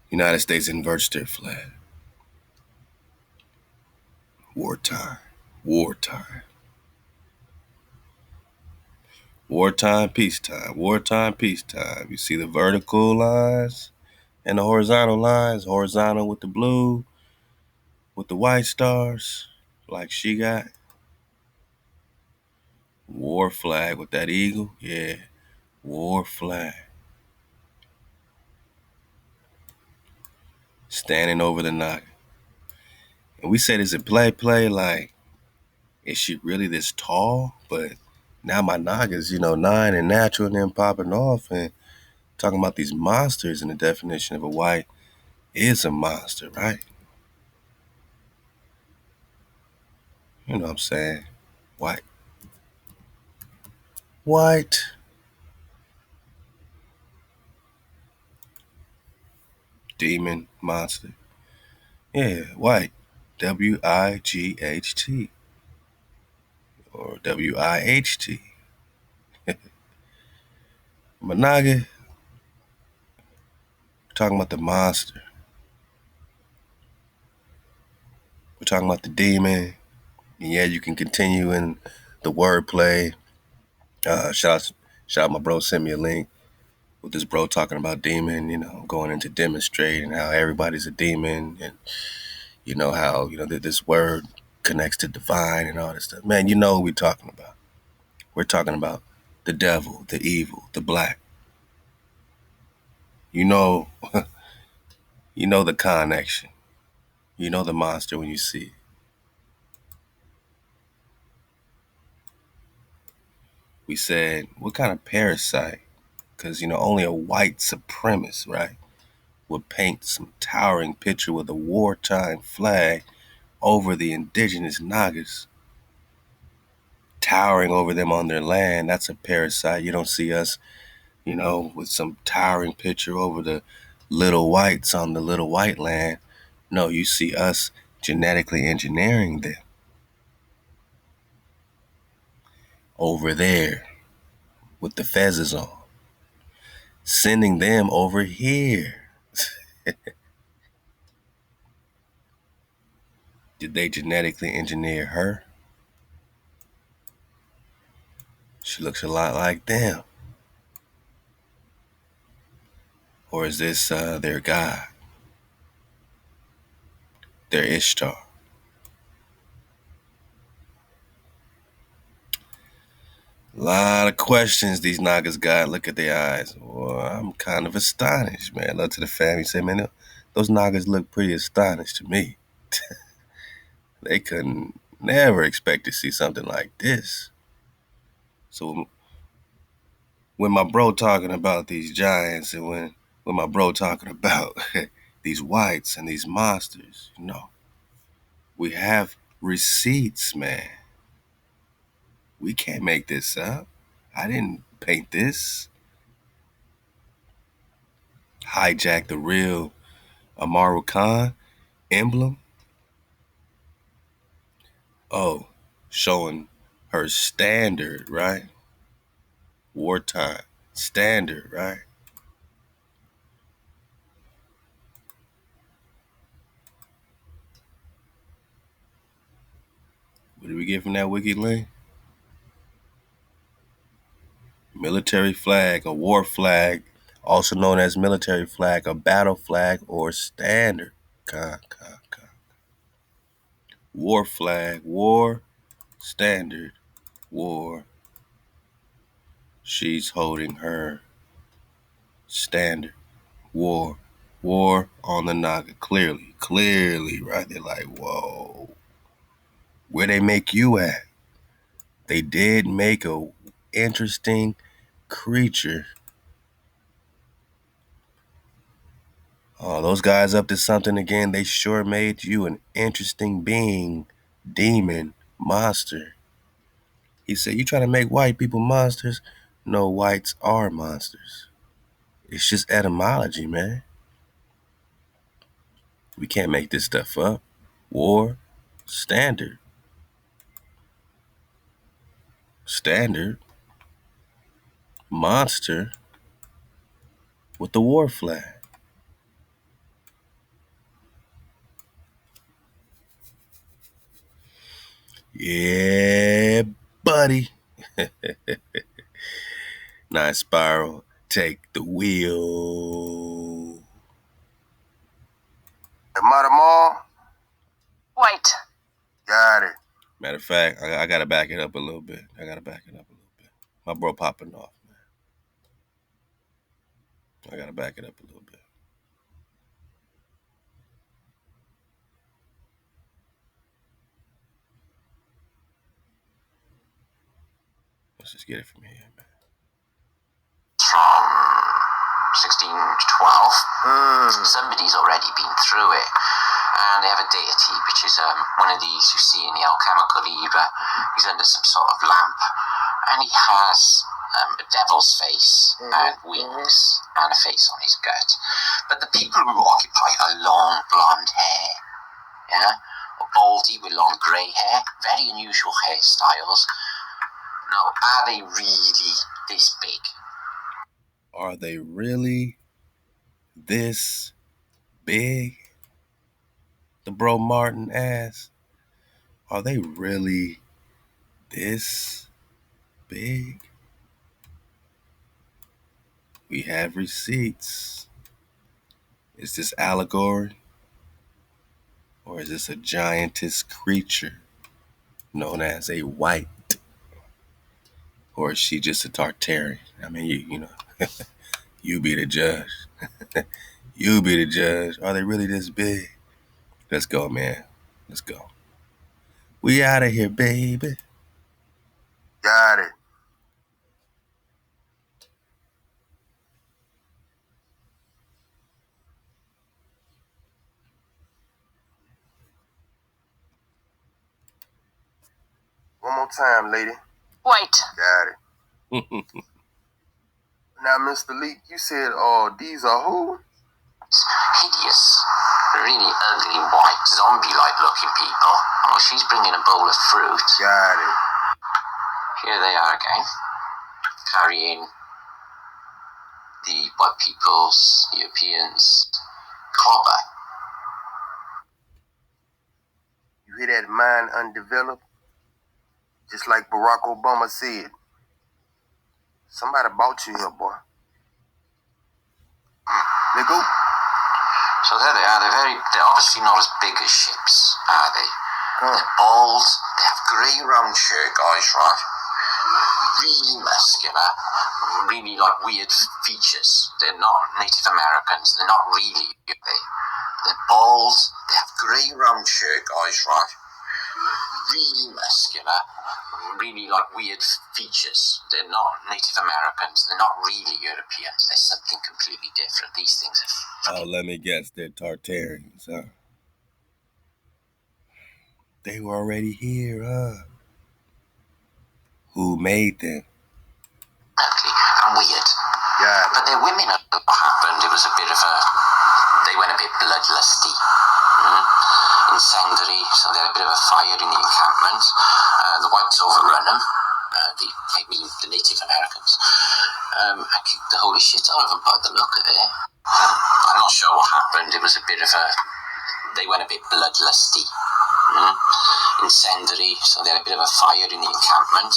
S2: United States inverts their flag. Wartime. Wartime. Wartime, peacetime. Wartime, peacetime. You see the vertical lines and the horizontal lines. Horizontal with the blue, with the white stars, like she got. War flag with that eagle. Yeah, war flag. Standing over the Naga. And we say this in play, like,
S1: is she really this tall? But now my Naga's, 9 and natural and then popping off and talking about these monsters, and the definition of a white is a monster, right? You know what I'm saying? White. White. Demon, monster. Yeah, white. W-I-G-H-T. Or W-I-H-T. But Naga, we're talking about the monster. We're talking about the demon. And yeah, you can continue in the wordplay. Shout out my bro sent me a link with this bro talking about demon, going into demonstrating how everybody's a demon, and how this word connects to divine and all this stuff. Man, you know what we're talking about. We're talking about the devil, the evil, the black. You know, you know the connection. You know the monster when you see it. We said, what kind of parasite? Because, only a white supremacist, right, would paint some towering picture with a wartime flag over the indigenous Nagas, towering over them on their land. That's a parasite. You don't see us, with some towering picture over the little whites on the little white land. No, you see us genetically engineering them over there with the fezzes on, sending them over here. Did they genetically engineer her? She looks a lot like them. Or is this their god, their Ishtar? A lot of questions these Nagas got. Look at their eyes. Well, I'm kind of astonished, man. Love to the family. Say, man, those Nagas look pretty astonished to me. They couldn't never expect to see something like this. So when my bro talking about these giants, and when my bro talking about these whites and these monsters, we have receipts, man. We can't make this up. I didn't paint this. Hijack the real Amaru Khan emblem. Oh, showing her standard, right? Wartime standard, right? What did we get from that wiki link? Military flag, a war flag, also known as military flag, a battle flag, or standard. War flag, war, standard, war. She's holding her standard, war, war on the Naga. Clearly, right? They're like, whoa, where they make you at? They did make a interesting creature. Oh, those guys up to something again. They sure made you an interesting being, demon, monster. He said, you trying to make white people monsters? No, whites are monsters. It's just etymology, man. We can't make this stuff up. War, standard. Standard, monster with the war flag. Yeah, buddy. Nine Spiral, take the wheel.
S7: Mall.
S5: White.
S7: Got it.
S1: Matter of fact, I gotta back it up a little bit. My bro popping off, man. I gotta back it up a little bit. Let's just get it from here, man.
S6: From 1612. Somebody's already been through it. And they have a deity, which is one of these you see in the alchemical era. He's under some sort of lamp. And he has a devil's face and wings and a face on his gut. But the people who occupy are long blonde hair, yeah, or baldy with long grey hair, very unusual hairstyles. Now, are they really this big?
S1: Are they really this big? The bro Martin asked. Are they really this big? We have receipts. Is this allegory? Or is this a giantess creature known as a white? Or is she just a Tartarian? I mean, you know, you be the judge. You be the judge. Are they really this big? Let's go, man. Let's go. We out of here, baby.
S2: Got it. One more time, lady.
S3: Wait.
S2: Got it. Now, Mr. Leak, you said, these are who?
S6: Hideous, really ugly, white, zombie-like looking people. Oh, she's bringing a bowl of fruit.
S2: Got it.
S6: Here they are again, carrying the white people's, Europeans' clobber.
S2: You hear that mind undeveloped? Just like Barack Obama said. Somebody bought you here, boy. Let go.
S6: So there they are. They're obviously not as big as ships, are they? They're bald. They have grey round shirt guys, right? Really muscular. Really like weird features. They're not Native Americans. They're not really, are they? They're bald. They have grey round shirt guys, right? Really muscular. Really like weird features. They're not Native Americans. They're not really Europeans. They're something completely different. These things are...
S1: Oh, let me guess. They're Tartarians, huh? They were already here, huh? Who made them?
S6: ugly and weird.
S2: Yeah.
S6: But their women, what happened, it was a bit of a... They went a bit bloodlusty. Incendiary, so they had a bit of a fire in the encampment. The whites overrun them. The Native Americans. And kicked the holy shit out of them by the look of it. I'm not sure what happened. It was a bit of a... They went a bit bloodlusty. Incendiary, so they had a bit of a fire in the encampment.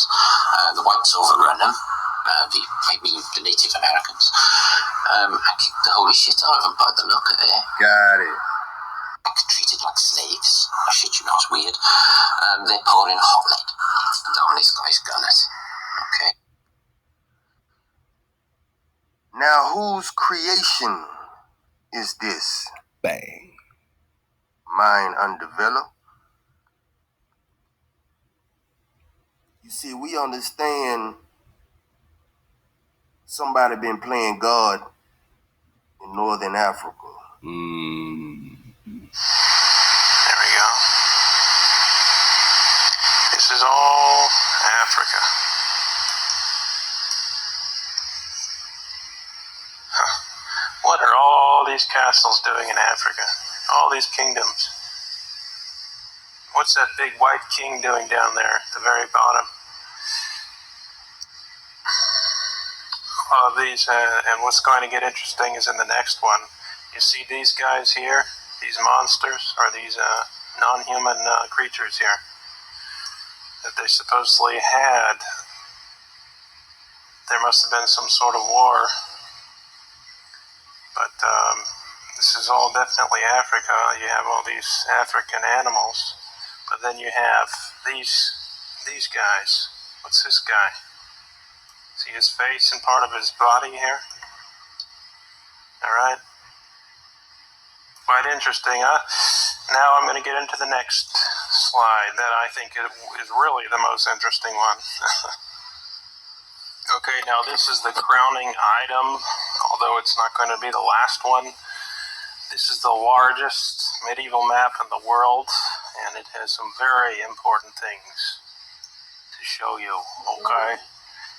S6: The whites overrun them. The Native Americans. And kicked the holy shit out of them by the look of it.
S2: Got it.
S6: Treated like slaves. I shit you not, it's weird. They're pouring hot lead down this guy's gullet. Okay.
S2: Now, whose creation is this?
S1: Bang.
S2: Mind undeveloped? You see, we understand somebody been playing God in Northern Africa.
S7: There we go. This is all Africa. What are all these castles doing in Africa? All these kingdoms. What's that big white king doing down there at the very bottom? All of these, and what's going to get interesting is in the next one. You see these guys here, these monsters, are these non-human creatures here that they supposedly had. There must have been some sort of war. But this is all definitely Africa. You have all these African animals. But then you have these guys. What's this guy? See his face and part of his body here? Alright. Quite interesting, huh? Now I'm going to get into the next slide that I think is really the most interesting one. Okay, now this is the crowning item, although it's not going to be the last one. This is the largest medieval map in the world, and it has some very important things to show you, okay?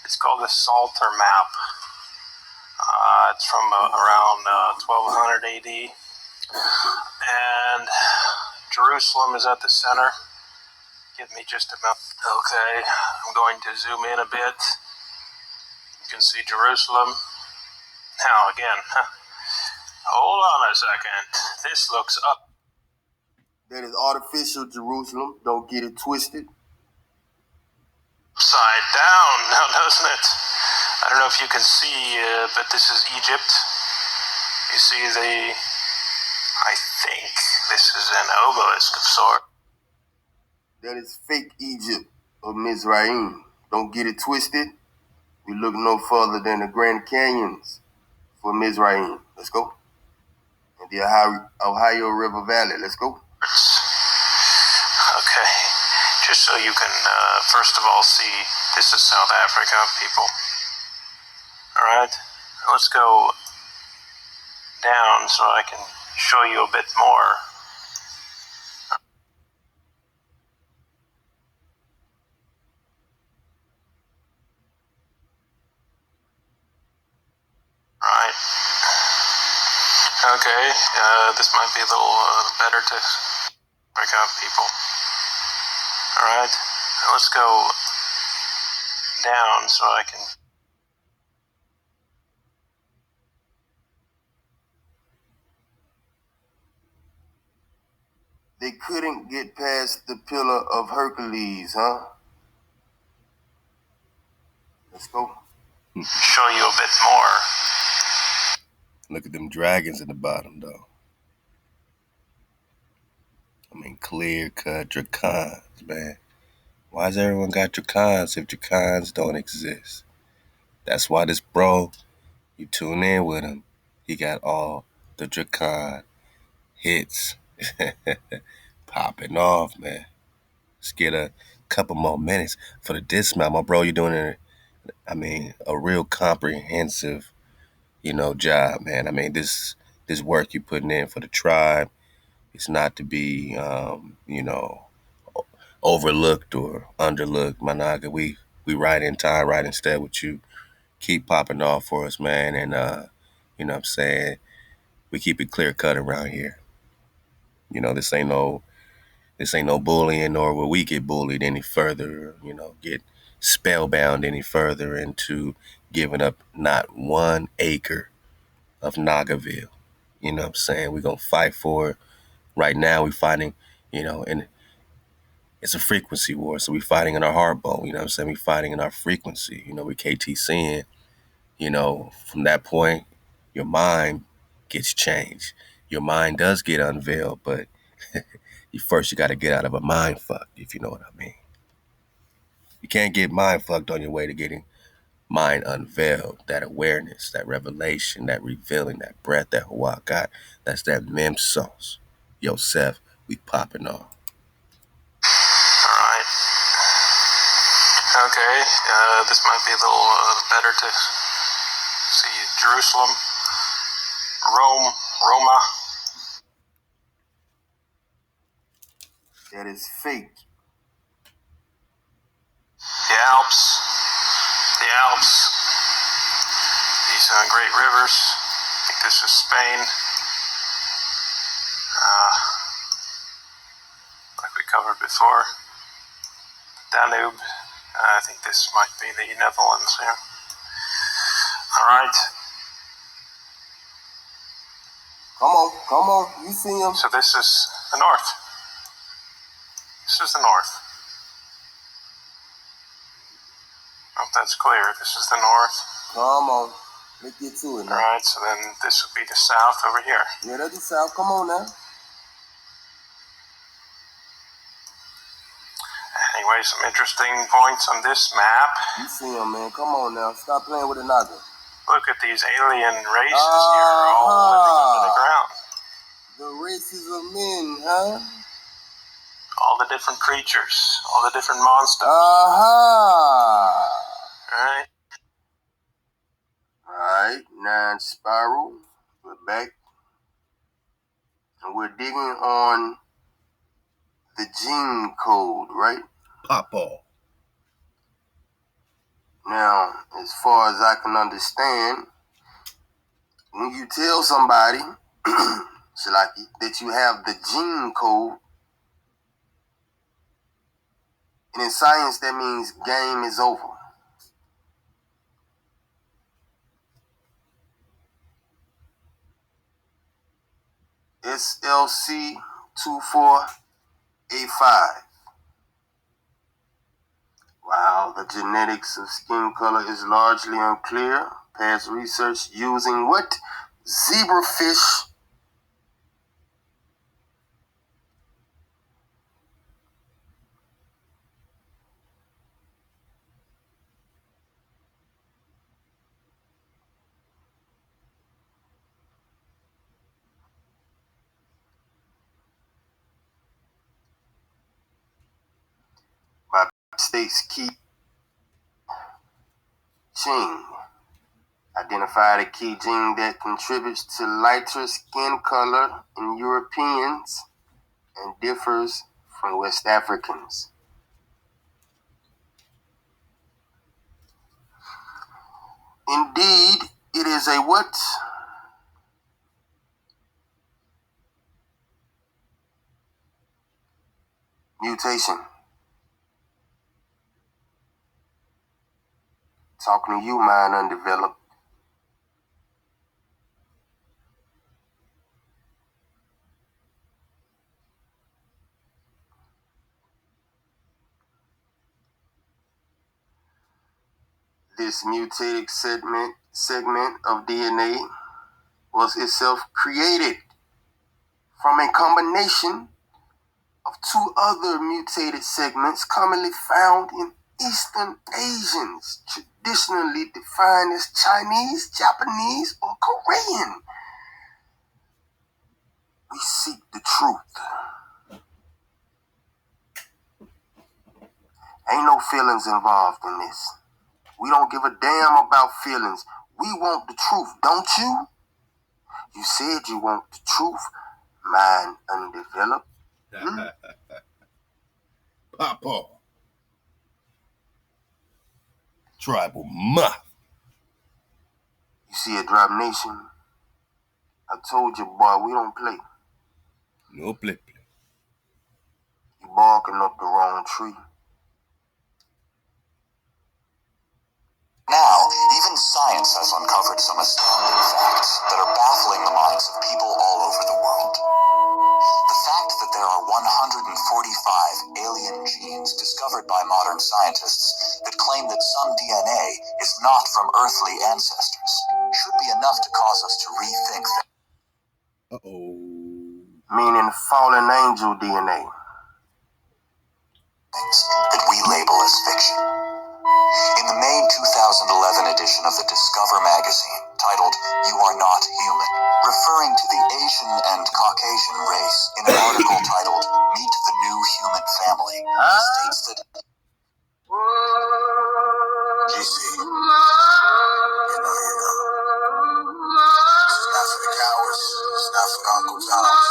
S7: It's called the Psalter map. It's from around 1200 AD, and Jerusalem is at the center. Give me just a minute. Okay, I'm going to zoom in a bit. You can see Jerusalem. Now again, hold on a second. This looks up.
S2: That is artificial Jerusalem. Don't get it twisted.
S7: Upside down now, doesn't it? I don't know if you can see, but this is Egypt. You see I think this is an obelisk of sorts.
S2: That is fake Egypt of Mizraim. Don't get it twisted. We look no further than the Grand Canyons for Mizraim. Let's go. And the Ohio River Valley. Let's go.
S7: Okay. Just so you can, first of all, see this is South Africa, people. All right. Let's go down so I can show you a bit more. Right. Okay, this might be a little better to break out, people. Alright, let's go down so I can...
S2: They couldn't get past the Pillar of Hercules, huh? Let's go.
S7: Show you a bit more.
S1: Look at them dragons in the bottom, though. I mean, clear-cut dracons, man. Why has everyone got dracons if dracons don't exist? That's why this bro, you tune in with him, he got all the dracon hits popping off, man. Let's get a couple more minutes for the dismount. My bro, you're doing a real comprehensive, job, man. I mean, this work you're putting in for the tribe, it's not to be, overlooked or underlooked, my Naga. We right in time, right in step with you. Keep popping off for us, man. And, you know what I'm saying? We keep it clear cut around here. This ain't no bullying, nor will we get bullied any further, get spellbound any further into giving up not 1 acre of Nagaville. You know what I'm saying? We're going to fight for it. Right now we're fighting, and it's a frequency war. So we're fighting in our heart bone. You know what I'm saying? We're fighting in our frequency. We KTCing. From that point, your mind gets changed. Your mind does get unveiled, but you got to get out of a mind fuck, if you know what I mean. You can't get mind fucked on your way to getting mind unveiled. That awareness, that revelation, that revealing, that breath, that Hawa got, that's that mem sauce. Yosef, we popping off.
S7: Alright. Okay, this might be a little better to see Jerusalem, Roma.
S2: That is fake.
S7: The Alps. These great rivers. I think this is Spain. Like we covered before. Danube. I think this might be the Netherlands here. Alright.
S2: Come on. You see them.
S7: So this is the north. This is the north. Hope that's clear. This is the north.
S2: Come on. Let's get to it now.
S7: Alright, so then this would be the south over here.
S2: Yeah, that's the south. Come on now.
S7: Anyway, some interesting points on this map.
S2: You see them, man. Come on now. Stop playing with the Naga.
S7: Look at these alien races here, all living under the ground.
S2: The races of men, huh?
S7: All the different creatures, all the different monsters.
S2: Aha!
S7: Alright.
S4: 9 Spiral. We're back. And we're digging on the gene code, right?
S2: Papa.
S4: Now, as far as I can understand, when you tell somebody, Shalaki, that you have the gene code, and in science that means game is over. SLC 2485. While the genetics of skin color is largely unclear, past research using what? Zebrafish by States Key Ching identified a key gene that contributes to lighter skin color in Europeans and differs from West Africans. Indeed, it is a what? Mutation. Talking to you, mind undeveloped. This mutated segment of DNA was itself created from a combination of two other mutated segments commonly found in Eastern Asians, traditionally defined as Chinese, Japanese, or Korean. We seek the truth. Ain't no feelings involved in this. We don't give a damn about feelings. We want the truth, don't you? You said you want the truth, mind undeveloped.
S2: Papa. Tribal muff.
S4: You see a Drop Nation? I told you, boy, we don't play.
S2: No play.
S4: You barking up the wrong tree.
S6: Now, even science has uncovered some astounding facts that are baffling the minds of people all over the world. The fact that there are 145 alien genes discovered by modern scientists that claim that some DNA is not from earthly ancestors should be enough to cause us to rethink
S4: Meaning fallen angel DNA.
S6: things that we label as fiction. In the May 2011 edition of the Discover magazine, titled "You Are Not Human," referring to the Asian and Caucasian race in an article titled "Meet the New Human Family," states that GC, you know, this is not for the cowards, it's not for the Uncle Toms,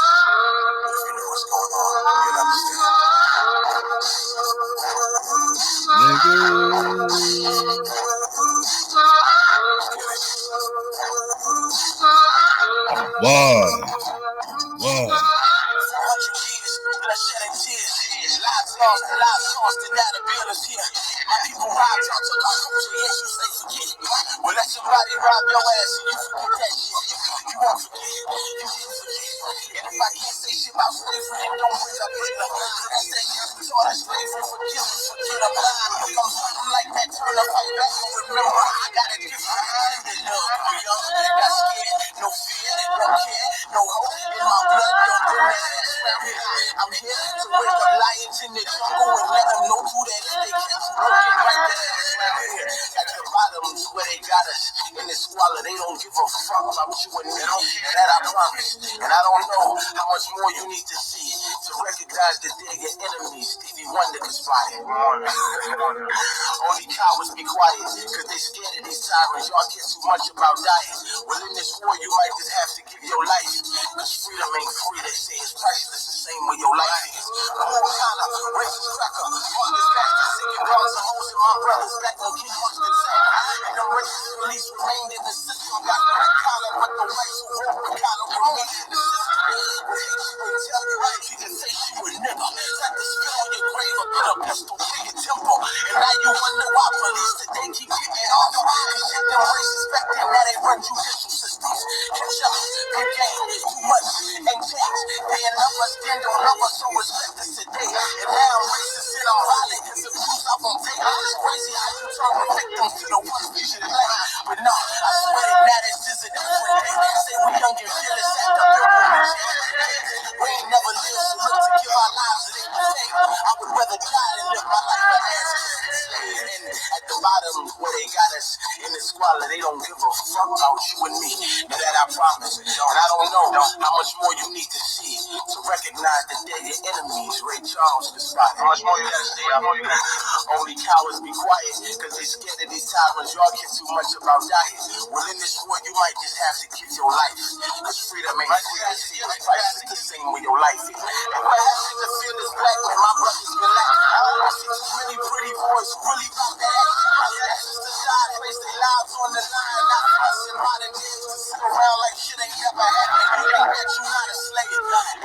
S6: but if you know what's going on, you'll understand.
S2: Wow.
S6: 400 years, bloodshed and tears, lives lost and lives lost, and now the bill is here. My people robbed, y'all took our culture, yes, you say forget. Well, let somebody rob your ass and you forget that shit. You won't forget, you didn't forget. And if I can't say shit about slavery, then don't bring up Hitler. That's that shit we taught us slavery, forgive them, forget them. I'm something like that, turn up, fight back, and remember, I got a different kind of love. I'm young, got scared, no fear, no care, no hope in my blood, don't bring that ass around here. I'm here to wake up lions in the jungle and let them know who that is. They catch broken right that ass around here. At the bottom's where they got us. In the squalor, they don't give a fuck about you and me. And that I promise. And I don't know how much more you need to see to recognize that they're your enemies. Stevie Wonder can spot it. Only cowards be quiet, cause they scared of these tyrants. Y'all care too much about dying. Well, in this war, you might just have to give your life. Cause freedom ain't free, they say it's priceless, the same way your life is. The whole kind of racist cracker, heartless bastard, singing guns and hoes in my brothers back on King Mustard Sand. And the racist police remained in the system, got the red collar, but the whites who wore the collar remained in the system. Will hate you and tell you right, you can say you a nigga. Like to spit on your grave or put a pistol to your temple. And now you wonder why police today keep getting off. And shit them racists back then, now they run judicial systems. Catch up, good game, too much, ain't changed. They ain't love us, then don't love us, so respect us today. And now I'm racist and I'm violent, cause the abuse I won't take. It's crazy how you turn the victims to the ones we should blame. But no, I swear that now this is a different day. Say we young and fearless, act up and woman. We ain't never lived, so look to give our lives and ain't the same. I would rather die than live my life as a slave. And at the bottom where they got us in the squalor, they don't give a fuck about you and me. Now that I promise. And I don't know how much more you need to see to recognize that they're your enemies. Ray Charles, the spot. How much more you gotta see? How more you gotta see? Only cowards be quiet, cause they scared of these tyrants. Y'all care too much about dying. Well, in this war, you might just have to give your life. Cause freedom ain't free, they see it's priceless, the same way your life is. And what happened to feel this black man, my brothers been lacking. I see too many pretty boys who really about that action. Actions to die, place their lives on the line. Not fussing modern days to sit around like shit ain't never happened. You think that you not a slave. The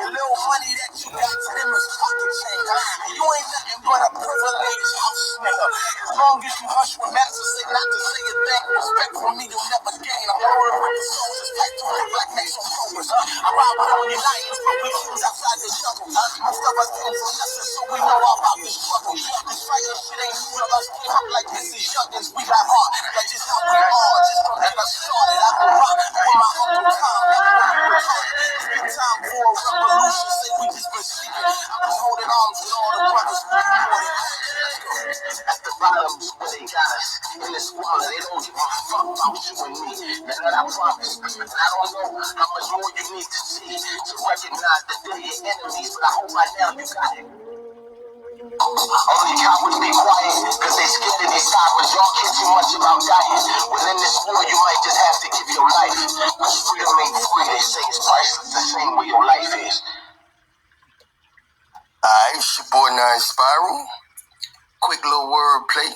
S6: little money that you got to them is pocket change. And you ain't nothing but a privileged house nigga. As long as you hush when masters say not to say a thing, respect from me you'll never gain. I'm rolling with the soldiers, fight through the black nation progress. I ride with only lions, but we choose outside the jungle. Most of us came from nothing, so we know all about the struggle. This fighting shit ain't new to us. Came up like this is youngins, we got heart. That's just how we are. Just don't get us started. I go rock with my uncle Tom. That's when we were talking. It's been time for a revolution. Say we just been sleeping. I was holding arms with all the brothers who reported. At the bottom where they got us in the squalor, they don't give a fuck about you and me. That's what I promise. And I don't know how much more you need to see to recognize that they're your enemies, but I hope by now you got it. Only cowards be quiet, cause they scared of these tyrants. Y'all care too much about dying. Well, in this war, you might just have to give your life. Cause freedom ain't free, they say it's priceless, the same way your life is. Alright, it's your boy Nine Spiral. Quick little word play.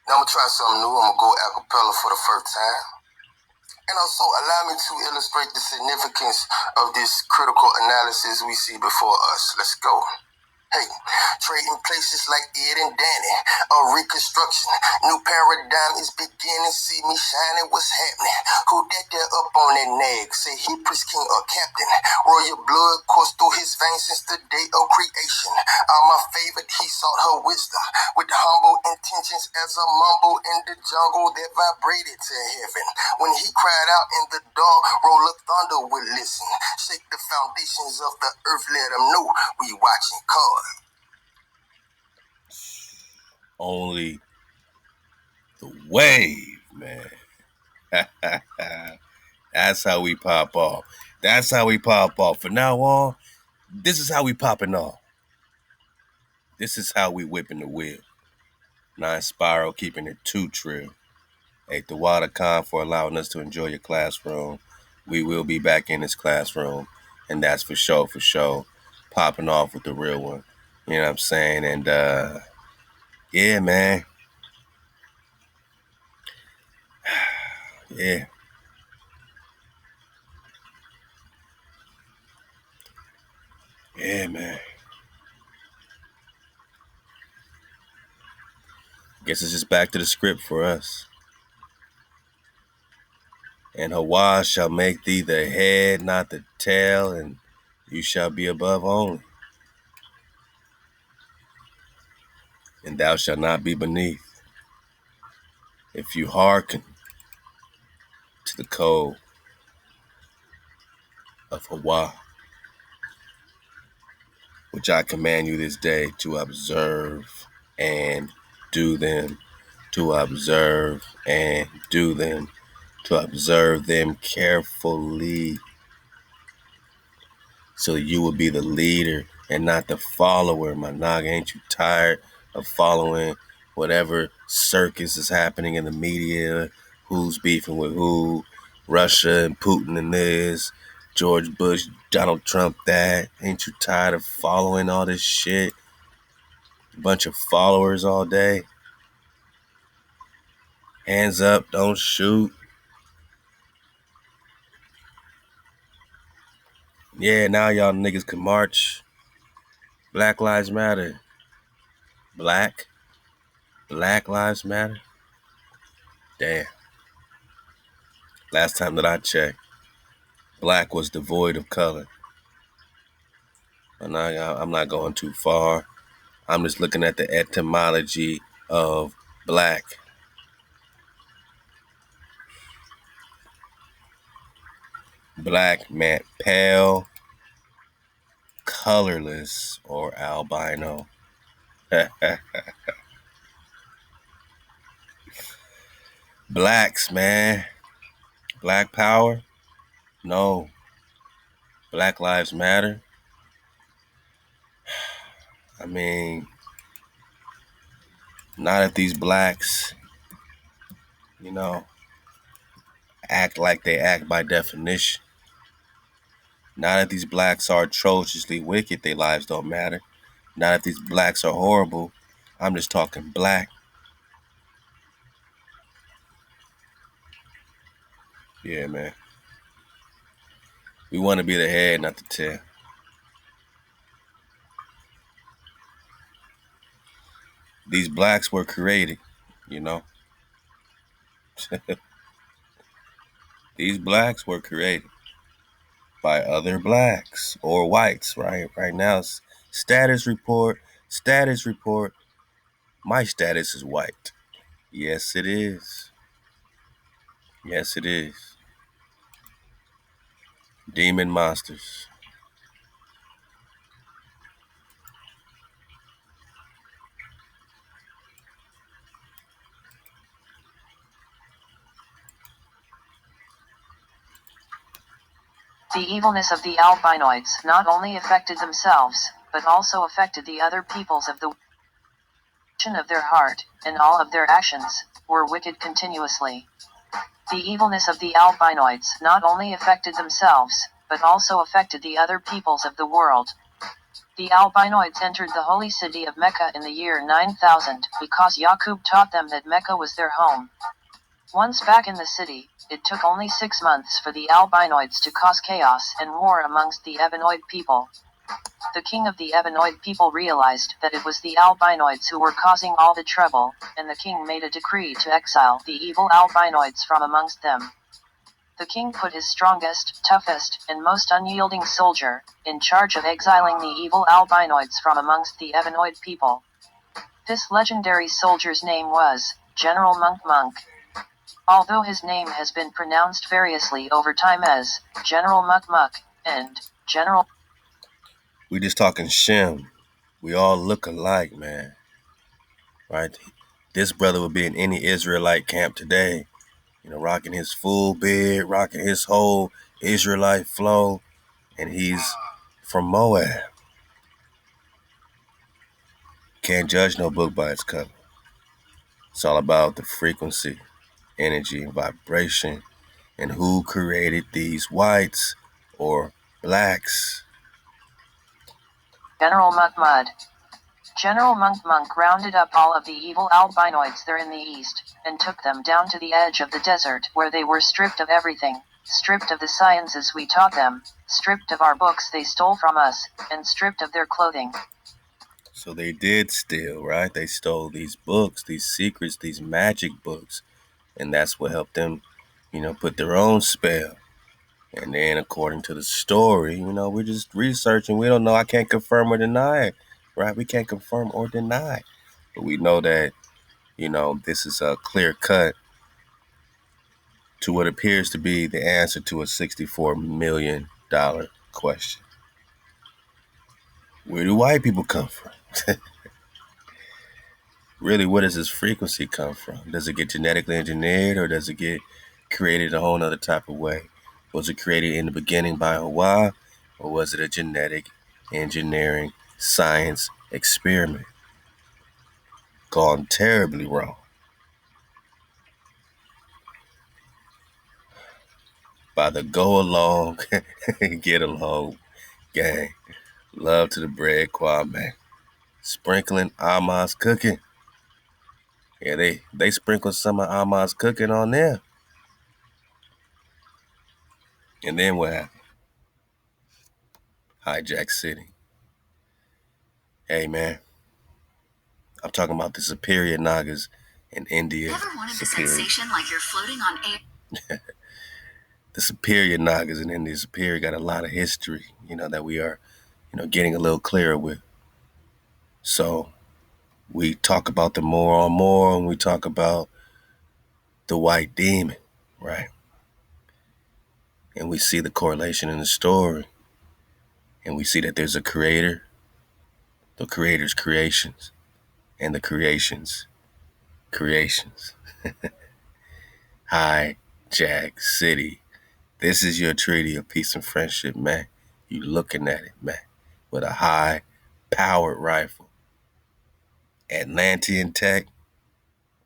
S6: Now I'm gonna try something new. I'm gonna go a cappella for the first time. And also allow me to illustrate the significance of this critical analysis we see before us. Let's go. Hey, trading places like Ed and Danny, a reconstruction, new paradigm is beginning, see me shining, what's happening? Who that there up on that nag, say he priest king or captain, royal blood course through his veins since the day of creation. My favorite, he sought her wisdom, with humble intentions as a mumble in the jungle that vibrated to heaven. When he cried out in the dark, roll of thunder would listen, shake the foundations of the earth, let them know we watching cars.
S2: Only the wave, man. That's how we pop off. That's how we pop off. From now on, this is how we popping off. This is how we whipping the wheel. Nine Spiral keeping it too true. Hey, ThaWaDa for allowing us to enjoy your classroom. We will be back in this classroom, and that's for sure. Popping off with the real one. You know what I'm saying? And yeah, man. Yeah. Yeah, man. Guess it's just back to the script for us. And Hawa shall make thee the head, not the tail, and you shall be above only. And thou shalt not be beneath. If you hearken to the code of Hawa, which I command you this day to observe and do them, to observe and do them, to observe them carefully.
S1: so you will be the leader and not the follower. My Naga, ain't you tired of following whatever circus is happening in the media? Who's beefing with who? Russia and Putin and this, George Bush, Donald Trump that. Ain't you tired of following all this shit? A bunch of followers all day. Hands up, don't shoot. Yeah, now y'all niggas can march. Black Lives Matter. Black Lives Matter? Damn. Last time that I checked, black was devoid of color. And I'm not going too far. I'm just looking at the etymology of black. Black meant pale, colorless, or albino. Blacks, man. Black power? No. Black Lives Matter? I mean, not if these blacks, act like they act by definition. Not if these blacks are atrociously wicked, their lives don't matter. Not if these blacks are horrible. I'm just talking black. Yeah, man. We want to be the head, not the tail. These blacks were created, These blacks were created by other blacks or whites, right? Right now, status report. My status is white. Yes, it is. Yes, it is. Demon monsters.
S3: The evilness of the albinoids not only affected themselves, but also affected the other peoples of the of their heart, and all of their actions were wicked continuously. The evilness of the albinoids not only affected themselves, but also affected the other peoples of the world. The albinoids entered the holy city of Mecca in the year 9000, because Yaqub taught them that Mecca was their home. Once back in the city, it took only 6 months for the albinoids to cause chaos and war amongst the Ebenoid people. The king of the Ebenoid people realized that it was the albinoids who were causing all the trouble, and the king made a decree to exile the evil albinoids from amongst them. The king put his strongest, toughest, and most unyielding soldier in charge of exiling the evil albinoids from amongst the Ebenoid people. This legendary soldier's name was General Monk. Although his name has been pronounced variously over time as General Muck and General.
S1: We just talking Shem. We all look alike, man. Right? This brother would be in any Israelite camp today. Rocking his full beard, rocking his whole Israelite flow. And he's from Moab. Can't judge no book by its cover. It's all about the frequency, energy, and vibration, and who created these whites or blacks.
S3: General Muck. General Monk rounded up all of the evil albinoids there in the east, and took them down to the edge of the desert, where they were stripped of everything, stripped of the sciences we taught them, stripped of our books they stole from us, and stripped of their clothing.
S1: So they did steal, right? They stole these books, these secrets, these magic books. And that's what helped them, put their own spell. And then according to the story, we're just researching. We don't know. I can't confirm or deny it, right? We can't confirm or deny. But we know that, this is a clear cut to what appears to be the answer to a $64 million question. Where do white people come from? Really, where does this frequency come from? Does it get genetically engineered, or does it get created a whole nother type of way? Was it created in the beginning by Hawa, Or was it a genetic engineering science experiment gone terribly wrong? By the go along, get along gang. Love to the bread, Kwame. Sprinkling Ahmad's cooking. Yeah, they sprinkled some of Ahmad's cooking on there. And then what happened? Hijack City. Hey, man. I'm talking about the superior Nagas in India.
S8: Never wanted the sensation like you're floating on air.
S1: The superior Nagas in India. Superior got a lot of history, that we are, getting a little clearer with. So we talk about them more and more, and we talk about the white demon, right? And we see the correlation in the story. And we see that there's a creator, the creator's creations, and the creation's creations. Hijack City. This is your treaty of peace and friendship, man. You looking at it, man, with a high-powered rifle. Atlantean tech,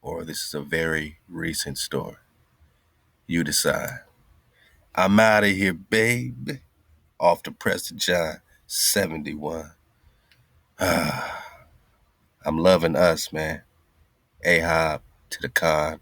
S1: or this is a very recent story. You decide. I'm out of here, babe. Off to Preston John 71. I'm loving us, man. Ahab to the Khan.